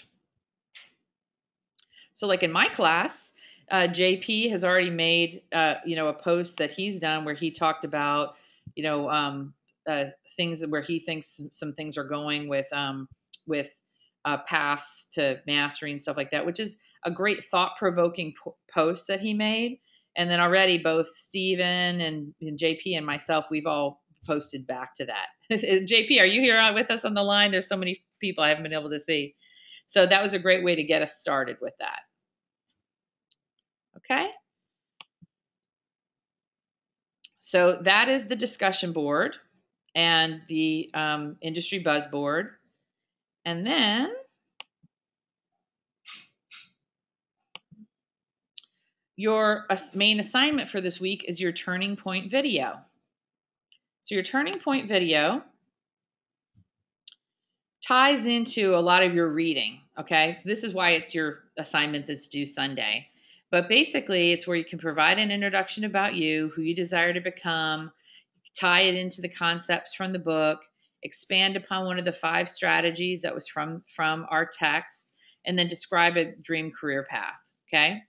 So like in my class, JP has already made, a post that he's done where he talked about, things where he thinks some things are going with paths to mastery and stuff like that, which is a great thought-provoking post that he made. And then already both Steven and JP and myself, we've all posted back to that. JP, are you here with us on the line? There's so many people I haven't been able to see. So that was a great way to get us started with that. Okay. So that is the discussion board and the industry buzz board. And then your main assignment for this week is your turning point video. So your turning point video ties into a lot of your reading, okay? This is why it's your assignment that's due Sunday. But basically, it's where you can provide an introduction about you, who you desire to become, tie it into the concepts from the book, expand upon one of the 5 strategies that was from our text, and then describe a dream career path, okay?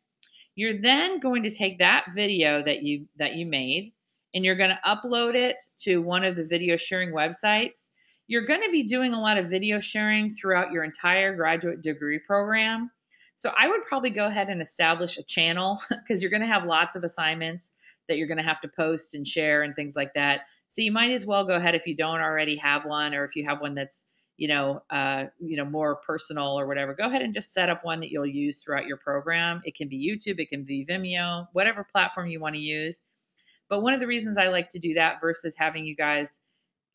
You're then going to take that video that you made, and you're going to upload it to one of the video sharing websites. You're going to be doing a lot of video sharing throughout your entire graduate degree program. So I would probably go ahead and establish a channel because you're going to have lots of assignments that you're going to have to post and share and things like that. So you might as well go ahead if you don't already have one, or if you have one that's more personal or whatever, go ahead and just set up one that you'll use throughout your program. It can be YouTube, it can be Vimeo, whatever platform you want to use. But one of the reasons I like to do that versus having you guys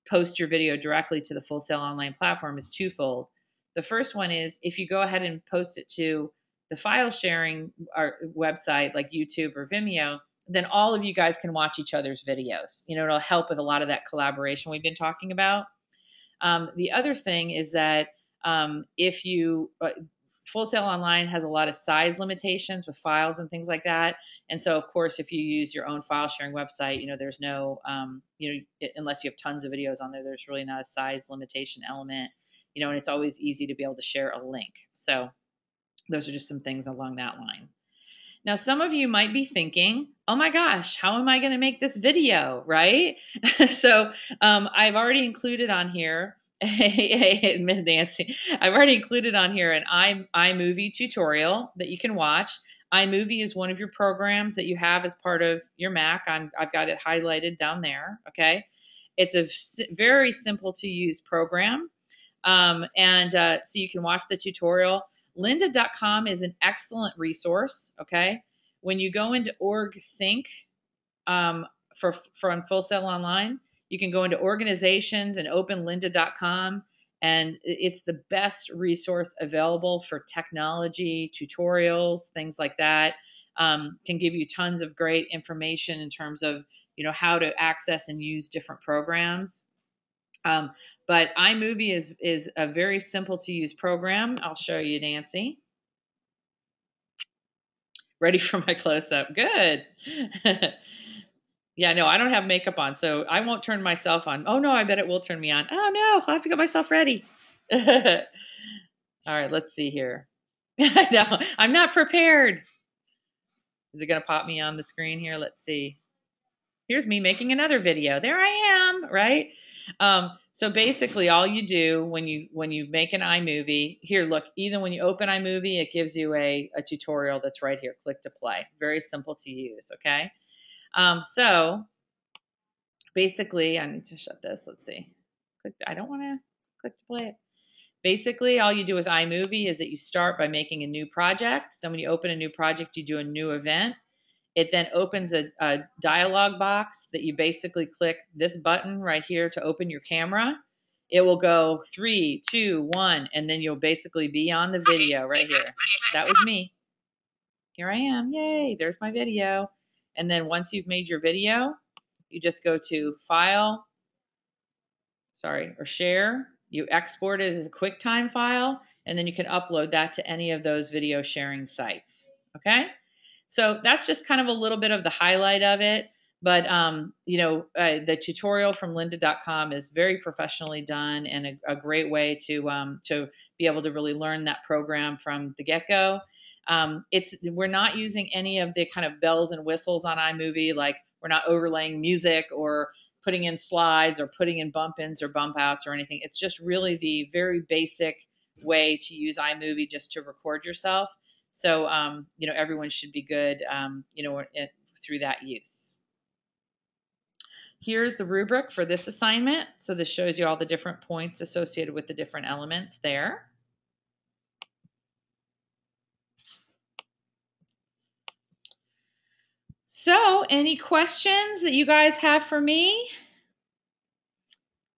post your video directly to the Full Sail Online platform is twofold. The first one is if you go ahead and post it to the file sharing website like YouTube or Vimeo, then all of you guys can watch each other's videos. It'll help with a lot of that collaboration we've been talking about. The other thing is that if you Full Sail Online has a lot of size limitations with files and things like that. And so, of course, if you use your own file sharing website, there's no, unless you have tons of videos on there, there's really not a size limitation element, and it's always easy to be able to share a link. So those are just some things along that line. Now, some of you might be thinking, oh my gosh, how am I going to make this video, right? So I've already included on here, Nancy, I've already included on here an iMovie tutorial that you can watch. iMovie is one of your programs that you have as part of your Mac. I've got it highlighted down there, okay? It's a very simple to use program. So you can watch the tutorial. Lynda.com is an excellent resource, okay? When you go into org sync from Full Sail Online, you can go into organizations and open lynda.com, and it's the best resource available for technology, tutorials, things like that. Can give you tons of great information in terms of how to access and use different programs. But iMovie is a very simple to use program. I'll show you, Nancy. Ready for my close-up? Good. Yeah, no, I don't have makeup on, so I won't turn myself on. Oh, no, I bet it will turn me on. Oh, no, I'll have to get myself ready. All right, let's see here. I know, I'm not prepared. Is it going to pop me on the screen here? Let's see. Here's me making another video. There I am, right? So basically, all you do when you make an iMovie, here, look, even when you open iMovie, it gives you a tutorial that's right here. Click to play. Very simple to use, okay? So basically, I need to shut this. Let's see. I don't want to click to play it. Basically, all you do with iMovie is that you start by making a new project. Then when you open a new project, you do a new event. It then opens a dialog box that you basically click this button right here to open your camera. It will go 3, 2, 1, and then you'll basically be on the video right here. That was me. Here I am. Yay, there's my video. And then once you've made your video, you just go to File, or Share. You export it as a QuickTime file, and then you can upload that to any of those video sharing sites. Okay? So that's just kind of a little bit of the highlight of it. But, the tutorial from lynda.com is very professionally done and a great way to be able to really learn that program from the get-go. We're not using any of the kind of bells and whistles on iMovie, like we're not overlaying music or putting in slides or putting in bump ins or bump outs or anything. It's just really the very basic way to use iMovie just to record yourself. So, everyone should be good, through that use. Here's the rubric for this assignment. So this shows you all the different points associated with the different elements there. So, any questions that you guys have for me?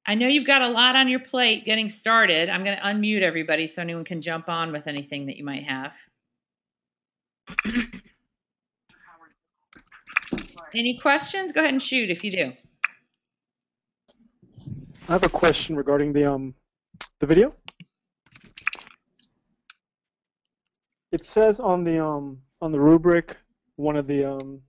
I know you've got a lot on your plate getting started. I'm going to unmute everybody so anyone can jump on with anything that you might have. Any questions? Go ahead and shoot if you do. I have a question regarding the video. It says on the rubric, one of the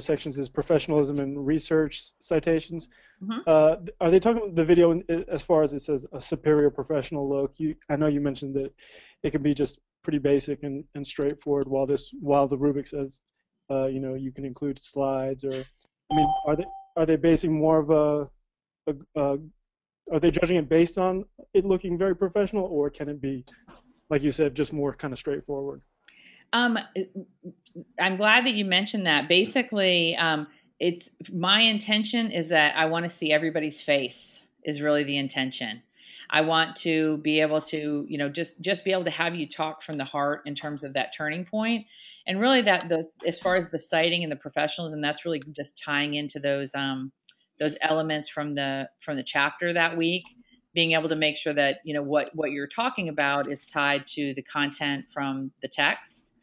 sections is professionalism and research citations. Mm-hmm. Are they talking about the video as far as it says a superior professional look? I know you mentioned that it can be just pretty basic and straightforward, while the rubric says you can include slides, or I mean, are they basing more of are they judging it based on it looking very professional, or can it be, like you said, just more kind of straightforward? I'm glad that you mentioned that. Basically, it's my intention is that I want to see everybody's face is really the intention. I want to be able to, just be able to have you talk from the heart in terms of that turning point. And really as far as the citing and the professionalism, that's really just tying into those elements from the chapter that week, being able to make sure that, what you're talking about is tied to the content from the text.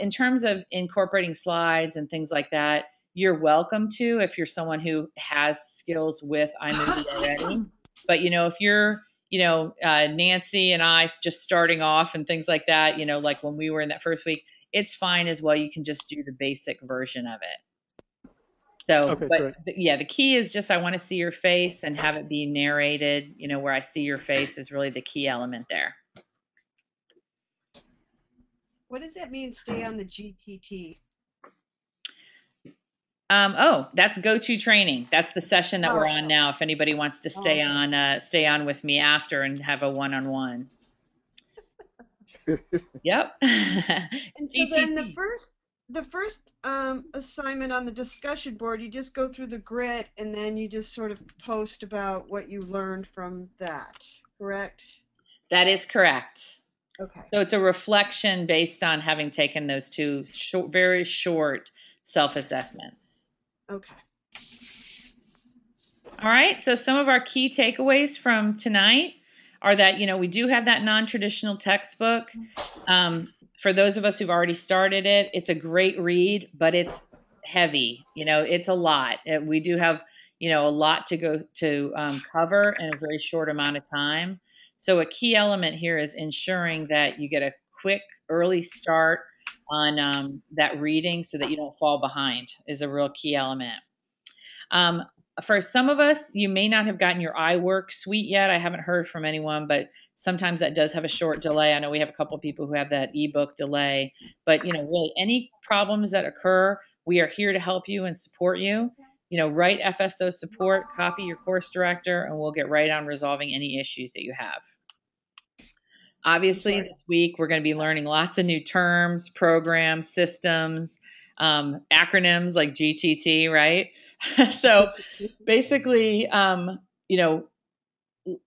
In terms of incorporating slides and things like that, you're welcome to if you're someone who has skills with iMovie already. But, if you're, Nancy and I just starting off and things like that, like when we were in that first week, it's fine as well. You can just do the basic version of it. So, okay, but the key is just I want to see your face and have it be narrated, where I see your face is really the key element there. What does that mean, stay on the GTT? That's go-to training. That's the session that we're on now. If anybody wants to stay on with me after and have a one-on-one. Yep. And so then the first assignment on the discussion board, you just go through the grit and then you just sort of post about what you learned from that, correct? That is correct. Okay. So it's a reflection based on having taken those two very short self-assessments. Okay. All right. So some of our key takeaways from tonight are that, we do have that non-traditional textbook. For those of us who've already started it, it's a great read, but it's heavy. It's a lot. We do have, a lot to go to cover in a very short amount of time. So a key element here is ensuring that you get a quick, early start on that reading so that you don't fall behind is a real key element. for some of us, you may not have gotten your iWork suite yet. I haven't heard from anyone, but sometimes that does have a short delay. I know we have a couple of people who have that ebook delay, but really any problems that occur, we are here to help you and support you. Write FSO support, copy your course director, and we'll get right on resolving any issues that you have. Obviously, this week we're going to be learning lots of new terms, programs, systems, acronyms like GTT, right? So basically,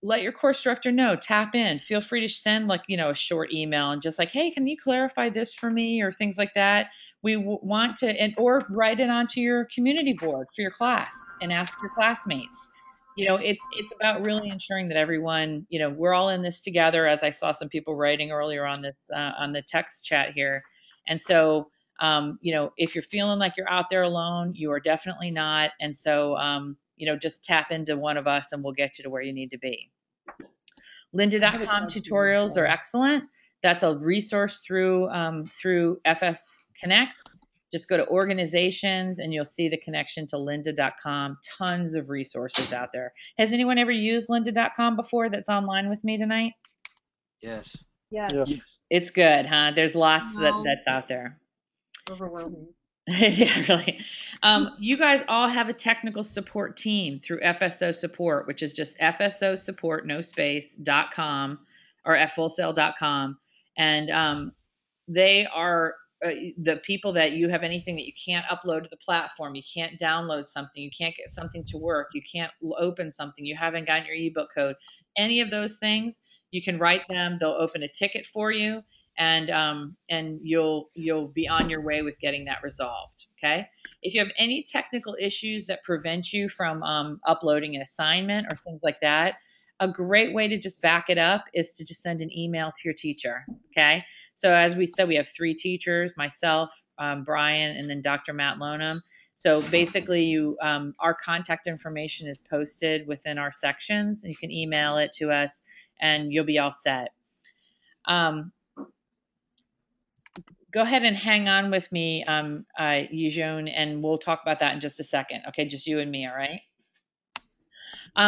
let your course director know, tap in, feel free to send a short email and just like, hey, can you clarify this for me, or things like that. We want to, or write it onto your community board for your class and ask your classmates. It's about really ensuring that everyone, we're all in this together, as I saw some people writing earlier on this, on the text chat here. And so, if you're feeling like you're out there alone, you are definitely not. And so, just tap into one of us and we'll get you to where you need to be. Lynda.com tutorials are excellent. That's a resource through FS Connect. Just go to organizations and you'll see the connection to lynda.com. Tons of resources out there. Has anyone ever used lynda.com before that's online with me tonight? Yes. Yes. It's good, huh? There's lots that's out there. Overwhelming. Yeah, really. You guys all have a technical support team through FSO Support, which is just FSO Support, no space, .com or @fullsail.com. And they are the people that you have anything that you can't upload to the platform, you can't download something, you can't get something to work, you can't open something, you haven't gotten your ebook code, any of those things, you can write them. They'll open a ticket for you, and you'll be on your way with getting that resolved. Okay. If you have any technical issues that prevent you from uploading an assignment or things like that, a great way to just back it up is to just send an email to your teacher. Okay. So as we said, we have 3 teachers, myself, Brian, and then Dr. Matt Lonham. So basically our contact information is posted within our sections. You can email it to us and you'll be all set. Go ahead and hang on with me, Yijun, and we'll talk about that in just a second. Okay, just you and me, all right?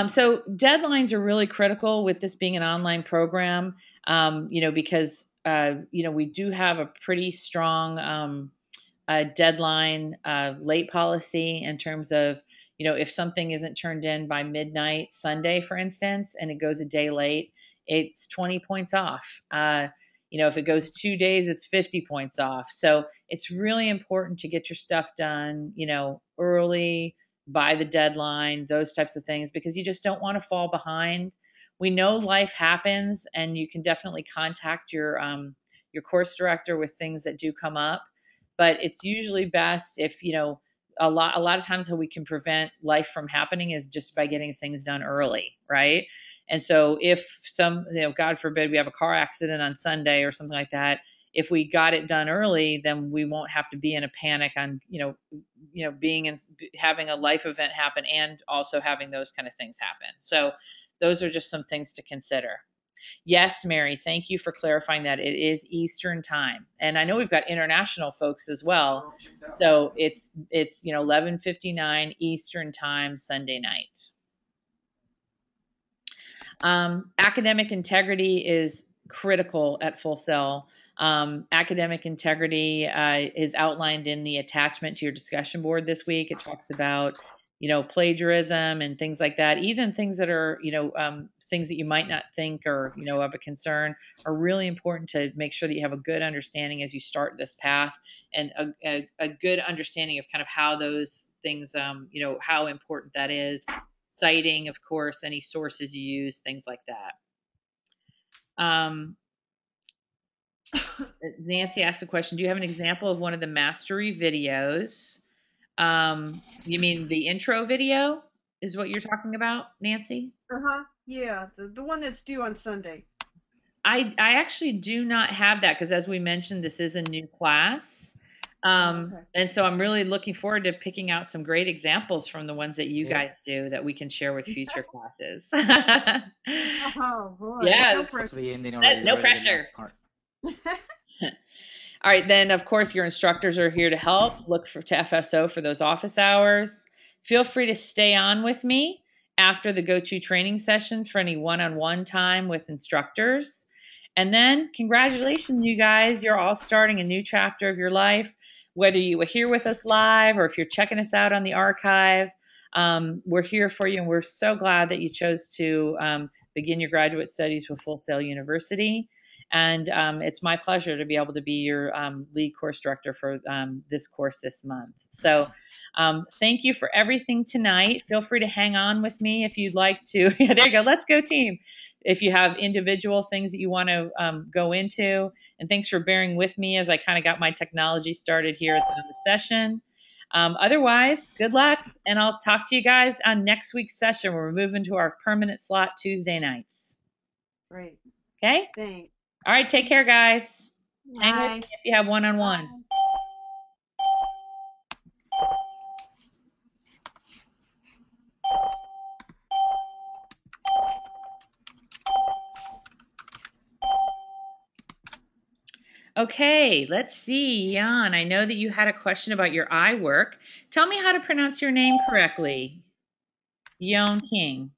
So deadlines are really critical with this being an online program, because, we do have a pretty strong deadline late policy in terms of, if something isn't turned in by midnight Sunday, for instance, and it goes a day late, it's 20 points off. If it goes 2 days, it's 50 points off. So it's really important to get your stuff done, early, by the deadline, those types of things, because you just don't want to fall behind. We know life happens, and you can definitely contact your course director with things that do come up. But it's usually best if, a lot of times how we can prevent life from happening is just by getting things done early, right? And so if God forbid, we have a car accident on Sunday or something like that, if we got it done early, then we won't have to be in a panic on, having a life event happen and also having those kind of things happen. So those are just some things to consider. Yes, Mary, thank you for clarifying that. It is Eastern time. And I know we've got international folks as well. So it's 11:59 Eastern time, Sunday night. Academic integrity is critical at Full Sail. Academic integrity is outlined in the attachment to your discussion board this week. It talks about, plagiarism and things like that. Even things that are, things that you might not think are, of a concern, are really important to make sure that you have a good understanding as you start this path, and a good understanding of kind of how those things, how important that is. Citing, of course, any sources you use, things like that. Nancy asked a question. Do you have an example of one of the mastery videos? You mean the intro video is what you're talking about, Nancy? Yeah, the one that's due on Sunday. I actually do not have that, because as we mentioned, this is a new class. And so I'm really looking forward to picking out some great examples from the ones that you guys do that we can share with future classes. Oh boy. Yes. No pressure. All right, then of course your instructors are here to help. Look to FSO for those office hours. Feel free to stay on with me after the go-to training session for any one-on-one time with instructors. And then congratulations, you guys. You're all starting a new chapter of your life. Whether you were here with us live or if you're checking us out on the archive, we're here for you. And we're so glad that you chose to begin your graduate studies with Full Sail University. And it's my pleasure to be able to be your lead course director for this course this month. So thank you for everything tonight. Feel free to hang on with me if you'd like to. Yeah, there you go. Let's go, team. If you have individual things that you want to go into. And thanks for bearing with me as I kind of got my technology started here at the end of the session. Otherwise, good luck. And I'll talk to you guys on next week's session where we're moving to our permanent slot Tuesday nights. Great. Okay? Thanks. All right. Take care, guys. Hang with Bye. me if you have one-on-one. Bye. Okay, let's see. Jan, I know that you had a question about your eye work. Tell me how to pronounce your name correctly. Yeon King.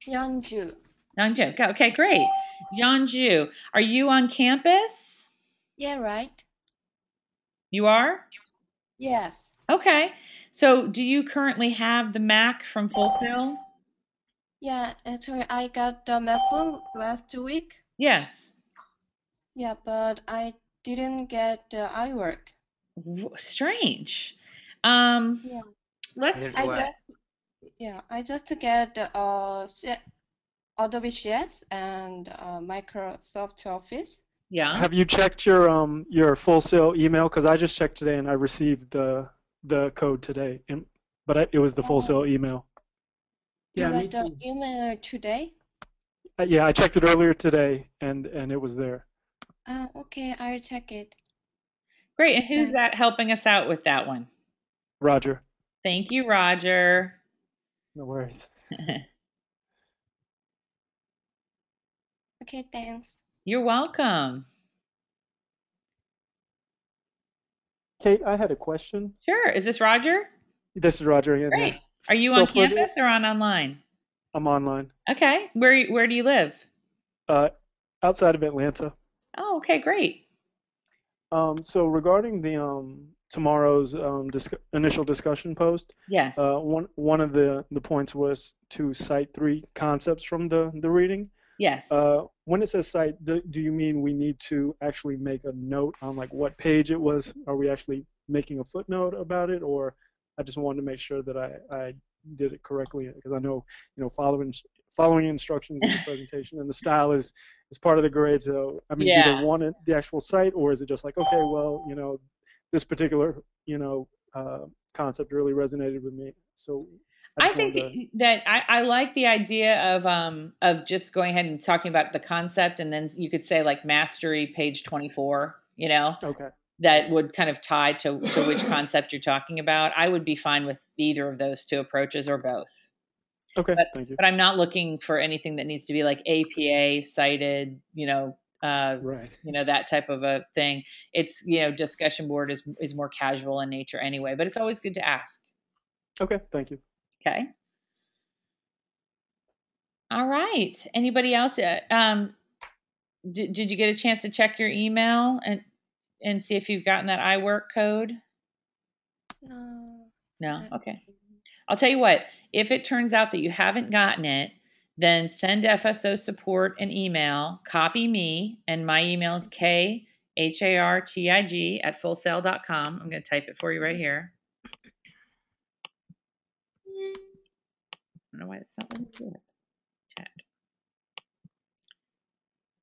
Yeonju. Yeonju. Okay, great. Yeonju, are you on campus? Yeah, right. You are? Yes. Okay. So do you currently have the Mac from Full Sail? Yeah, actually, I got the MacBook last week. Yes. Yeah, but I didn't get the iWork. Strange. Yeah. Let's I just get Adobe CS and Microsoft Office. Yeah. Have you checked your Full Sail email? Because I just checked today and I received the code today, but it was the Full Sail email. Yeah, You me got too. the email today? Yeah, I checked it earlier today and it was there. Okay, I'll check it. Great. And who's Thanks. that helping us out with that one? Roger. Thank you, Roger. No worries. Okay, thanks. You're welcome. Kate, I had a question. Sure. Is this Roger? This is Roger again. Great. Yeah. Are you So on for campus or on online? I'm online. Okay. Where do you live? Outside of Atlanta. Oh, okay, great. So regarding the tomorrow's initial discussion post, Yes. one of the points was to cite 3 concepts from the reading. Yes. When it says cite, do you mean we need to actually make a note on like what page it was? Are we actually making a footnote about it, or I just wanted to make sure that I did it correctly, because I know following instructions in the presentation and the style is part of the grade. So I mean, do they want it, the actual site, or is it just like, okay, well, this particular concept really resonated with me, so I think that I like the idea of just going ahead and talking about the concept, and then you could say like mastery page 24, Okay. That would kind of tie to which concept you're talking about. I would be fine with either of those 2 approaches or both. Okay, thank you. But I'm not looking for anything that needs to be like APA cited, right. That type of a thing. It's, discussion board is more casual in nature anyway, but it's always good to ask. Okay, thank you. Okay. All right. Anybody else? Did you get a chance to check your email and see if you've gotten that iWork code? No? Okay. I'll tell you what, if it turns out that you haven't gotten it, then send FSO support an email, copy me, and my email is khartig@fullsail.com. I'm going to type it for you right here. I don't know why that's not letting me do it. Chat.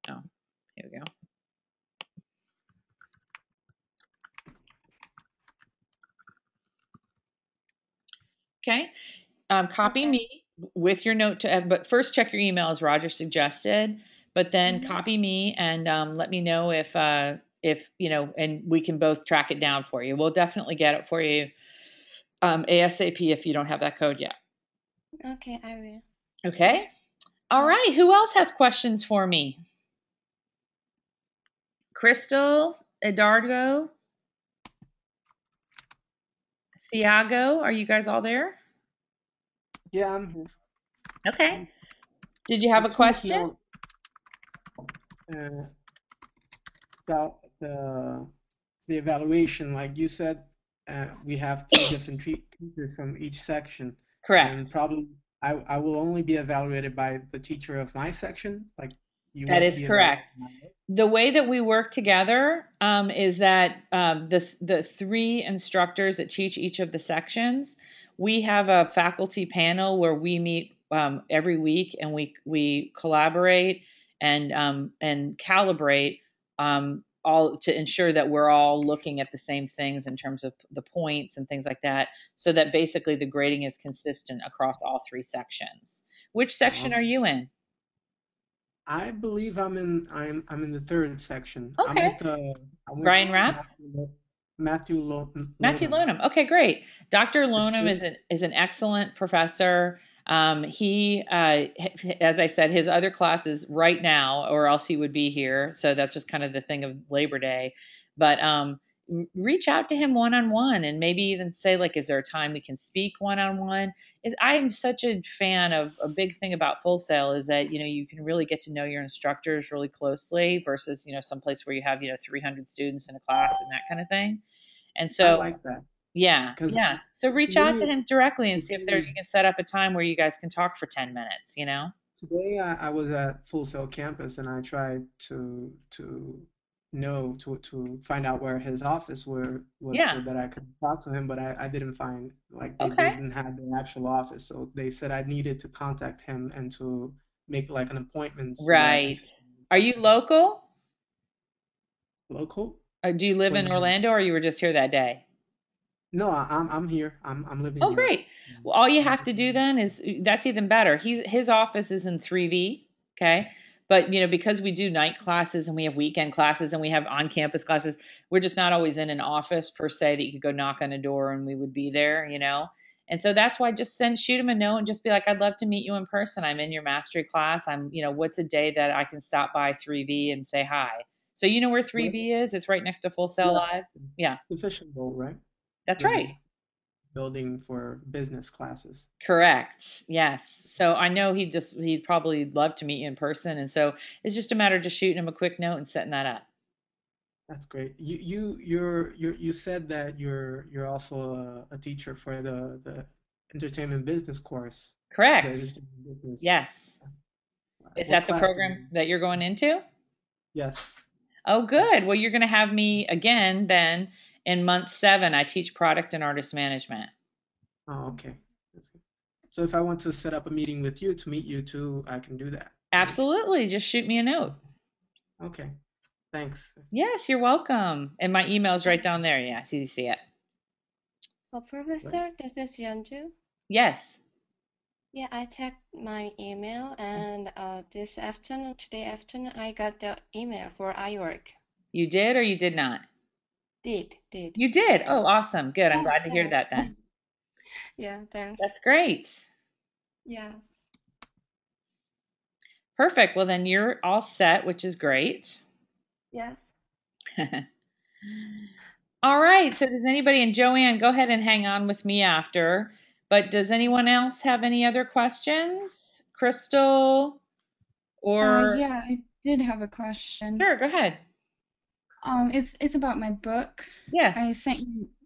Oh, here we go. Okay. Copy me with your note but first check your email as Roger suggested, but then copy me and let me know if and we can both track it down for you. We'll definitely get it for you ASAP if you don't have that code yet. Okay, I will. Okay. All right. Who else has questions for me? Crystal, Eduardo, Tiago, are you guys all there? Yeah, I'm here. Okay. Did you I have a just wanted to question? know uh, about the evaluation. Like you said, we have three different teachers from each section, and Correct. probably I will only be evaluated by the teacher of my section. Like you That won't is be evaluated correct. by my work. The way that we work together is that the three instructors that teach each of the sections, we have a faculty panel where we meet every week, and we collaborate and calibrate all to ensure that we're all looking at the same things in terms of the points and things like that, so that basically the grading is consistent across all three sections. Which section Oh, are you in? I believe I'm in the third section. Okay. I'm with Brian Rapp? Matthew Lonum. Loneham. Okay, great. Dr. Is Loneham he? is an excellent professor. He, as I said, his other classes right now, or else he would be here. So that's just kind of the thing of Labor Day. But reach out to him one on one, and maybe even say like, "Is there a time we can speak one on one?" Is I'm such a fan of a big thing about Full Sail is that you can really get to know your instructors really closely versus someplace where you have 300 students in a class and that kind of thing. And I so, like that yeah, because yeah. So to reach out to me, him directly and to see if you me can set up a time where you guys can talk for 10 minutes. today I was at Full Sail campus and I tried to find out where his office was Yeah. so that I could talk to him, but I didn't find like they Okay. didn't have the actual office, so they said I needed to contact him and to make like an appointment so that I can Right. see Are you local? local. Or do you live What do in you mean? Orlando, or you were just here that day? No, I'm here. I'm living Oh, here. great. Well, all you I'm have just to do then is that's even better. His office is in 3V, okay? But because we do night classes and we have weekend classes and we have on-campus classes, we're just not always in an office per se that you could go knock on a door and we would be there. And so that's why just shoot him a note and just be like, I'd love to meet you in person. I'm in your mastery class. What's a day that I can stop by 3V and say hi? So you know where what? 3V is? It's right next to Full Sail Yes, Live. Yeah, the fishing bowl, right? that's The right. big building for business classes. Correct. Yes. So I know he'd probably love to meet you in person. And so it's just a matter of just shooting him a quick note and setting that up. That's great. You said that you're also a teacher for the entertainment business course. The Correct. entertainment business. Yes. Is What that the class do program you? that you're going into? Yes. Oh, Yes. good. Well, you're going to have me again then in month 7. I teach product and artist management. Oh, okay. That's good. So if I want to set up a meeting with you to meet you too, I can do that, right? Absolutely. Just shoot me a note. Okay. Thanks. Yes, you're welcome. And my email is right down there. Yeah, so you see it. Oh, Right. Professor, this is Yanju. Yes. Yeah, I checked my email and today afternoon, I got the email for iWork. You did or you did not? Did. You did. Oh, awesome. Good. I'm Yeah, glad to hear thanks. that then. Yeah, thanks. That's great. Yeah. Perfect. Well, then you're all set, which is great. Yes. All right. So, does anybody, and Joanne, go ahead and hang on with me after. But does anyone else have any other questions? Crystal or Yeah, I did have a question. sure, go ahead. It's about my book. Yes.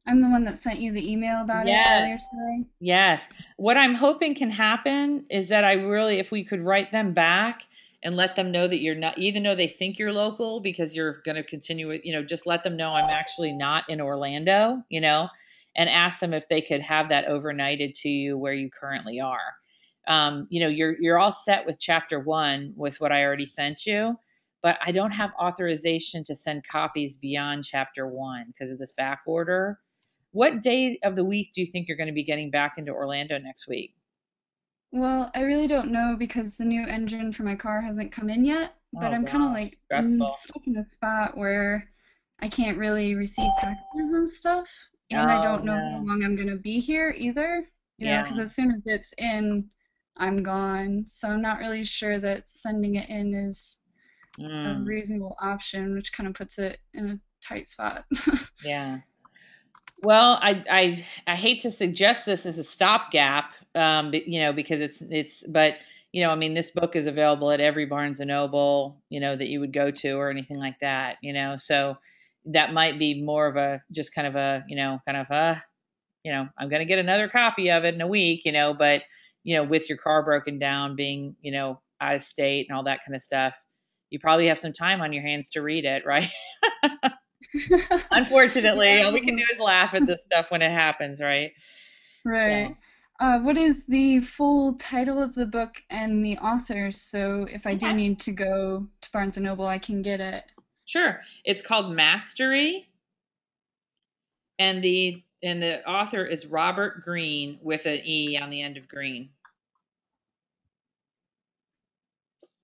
I'm the one that sent you the email about it Yes. earlier today. Yes. What I'm hoping can happen is that if we could write them back and let them know that you're not, even though they think you're local because you're going to continue it, just let them know I'm actually not in Orlando, and ask them if they could have that overnighted to you where you currently are. You're all set with chapter 1 with what I already sent you, but I don't have authorization to send copies beyond chapter 1 because of this back order. What day of the week do you think you're going to be getting back into Orlando next week? Well, I really don't know because the new engine for my car hasn't come in yet, but Oh I'm kind of gosh, like stressful. stuck in a spot where I can't really receive packages and stuff, and I Oh don't know how no. long I'm gonna be here either, because Yeah. as soon as it's in, I'm gone. So I'm not really sure that sending it in is a Mm, reasonable option, which kind of puts it in a tight spot. yeah. Well, I hate to suggest this as a stopgap, because but I mean, this book is available at every Barnes and Noble, that you would go to or anything like that, so that might be more of a just kind of a, I'm going to get another copy of it in a week, but with your car broken down, being, out of state and all that kind of stuff, you probably have some time on your hands to read it, right? Unfortunately, Yeah. all we can do is laugh at this stuff when it happens, right? Right. What is the full title of the book and the author? So if I do need to go to Barnes and Noble, I can get it. Sure. It's called Mastery, and the author is Robert Greene with an E on the end of Green.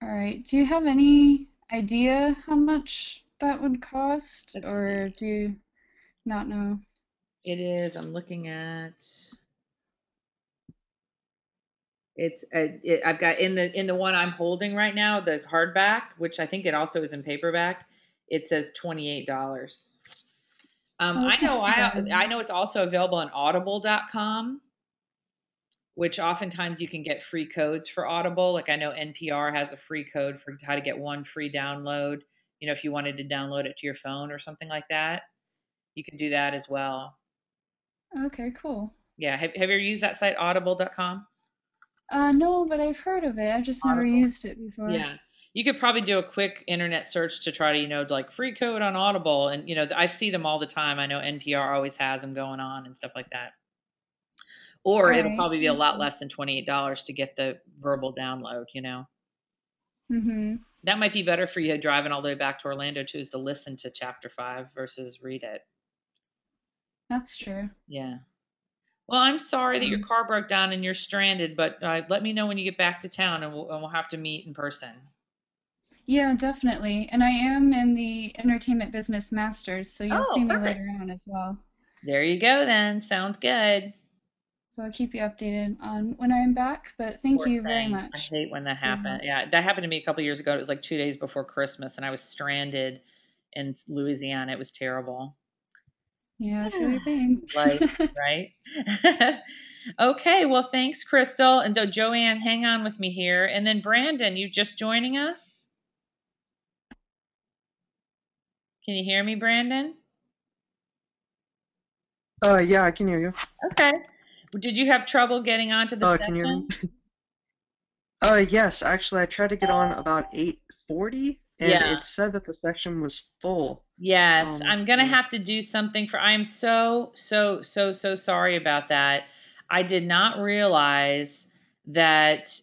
All right. Do you have any idea how much that would cost, or do you not know? It is. I'm looking at. I've got in the one I'm holding right now, the hardback, which I think it also is in paperback. It says $28. I know it's also available on audible.com, which oftentimes you can get free codes for Audible. Like I know NPR has a free code for how to get one free download. If you wanted to download it to your phone or something like that, you can do that as well. Okay, cool. Yeah. Have you ever used that site, audible.com? No, but I've heard of it. I've just never used it before. Yeah. You could probably do a quick internet search to try to, like free code on Audible. And, I see them all the time. I know NPR always has them going on and stuff like that. Or it'll probably be a lot less than $28 to get the verbal download, Mm-hmm. That might be better for you driving all the way back to Orlando too, is to listen to chapter 5 versus read it. That's true. Yeah. Well, I'm sorry that your car broke down and you're stranded, but let me know when you get back to town, and we'll have to meet in person. Yeah, definitely. And I am in the entertainment business masters, so you'll see me later on as well. There you go then. Sounds good. So I'll keep you updated on when I'm back, but thank you very much. I hate when that happened. Yeah, that happened to me a couple years ago. It was like 2 days before Christmas, and I was stranded in Louisiana. It was terrible. Yeah, I feel your pain. Right? Okay, well, thanks, Crystal. And Joanne, hang on with me here. And then Brandon, you just joining us? Can you hear me, Brandon? Yeah, I can hear you. Okay. Did you have trouble getting onto the session? Can you hear me? Yes, actually, I tried to get on about 8:40, and it said that the session was full. Yes, I'm gonna have to do something I am so sorry about that. I did not realize that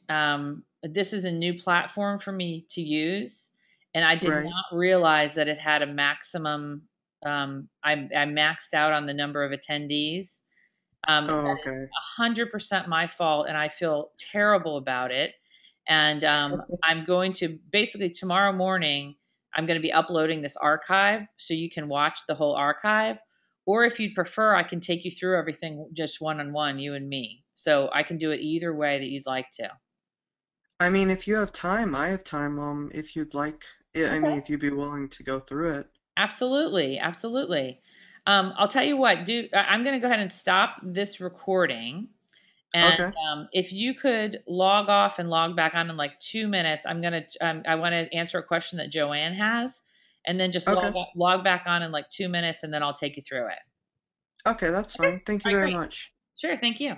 this is a new platform for me to use, and I did not realize that it had a maximum. I maxed out on the number of attendees. That is 100% my fault, and I feel terrible about it. And I'm going to basically tomorrow morning, I'm going to be uploading this archive so you can watch the whole archive. Or if you'd prefer, I can take you through everything just one-on-one, you and me. So I can do it either way that you'd like to. I mean, if you have time, I have time. If you'd like, I mean, if you'd be willing to go through it. Absolutely, absolutely. I'll tell you what. I'm going to go ahead and stop this recording. And if you could log off and log back on in like 2 minutes, I want to answer a question that Joanne has, and then just log back on in like 2 minutes, and then I'll take you through it. Okay, that's fine. Thank you very much. Sure, thank you.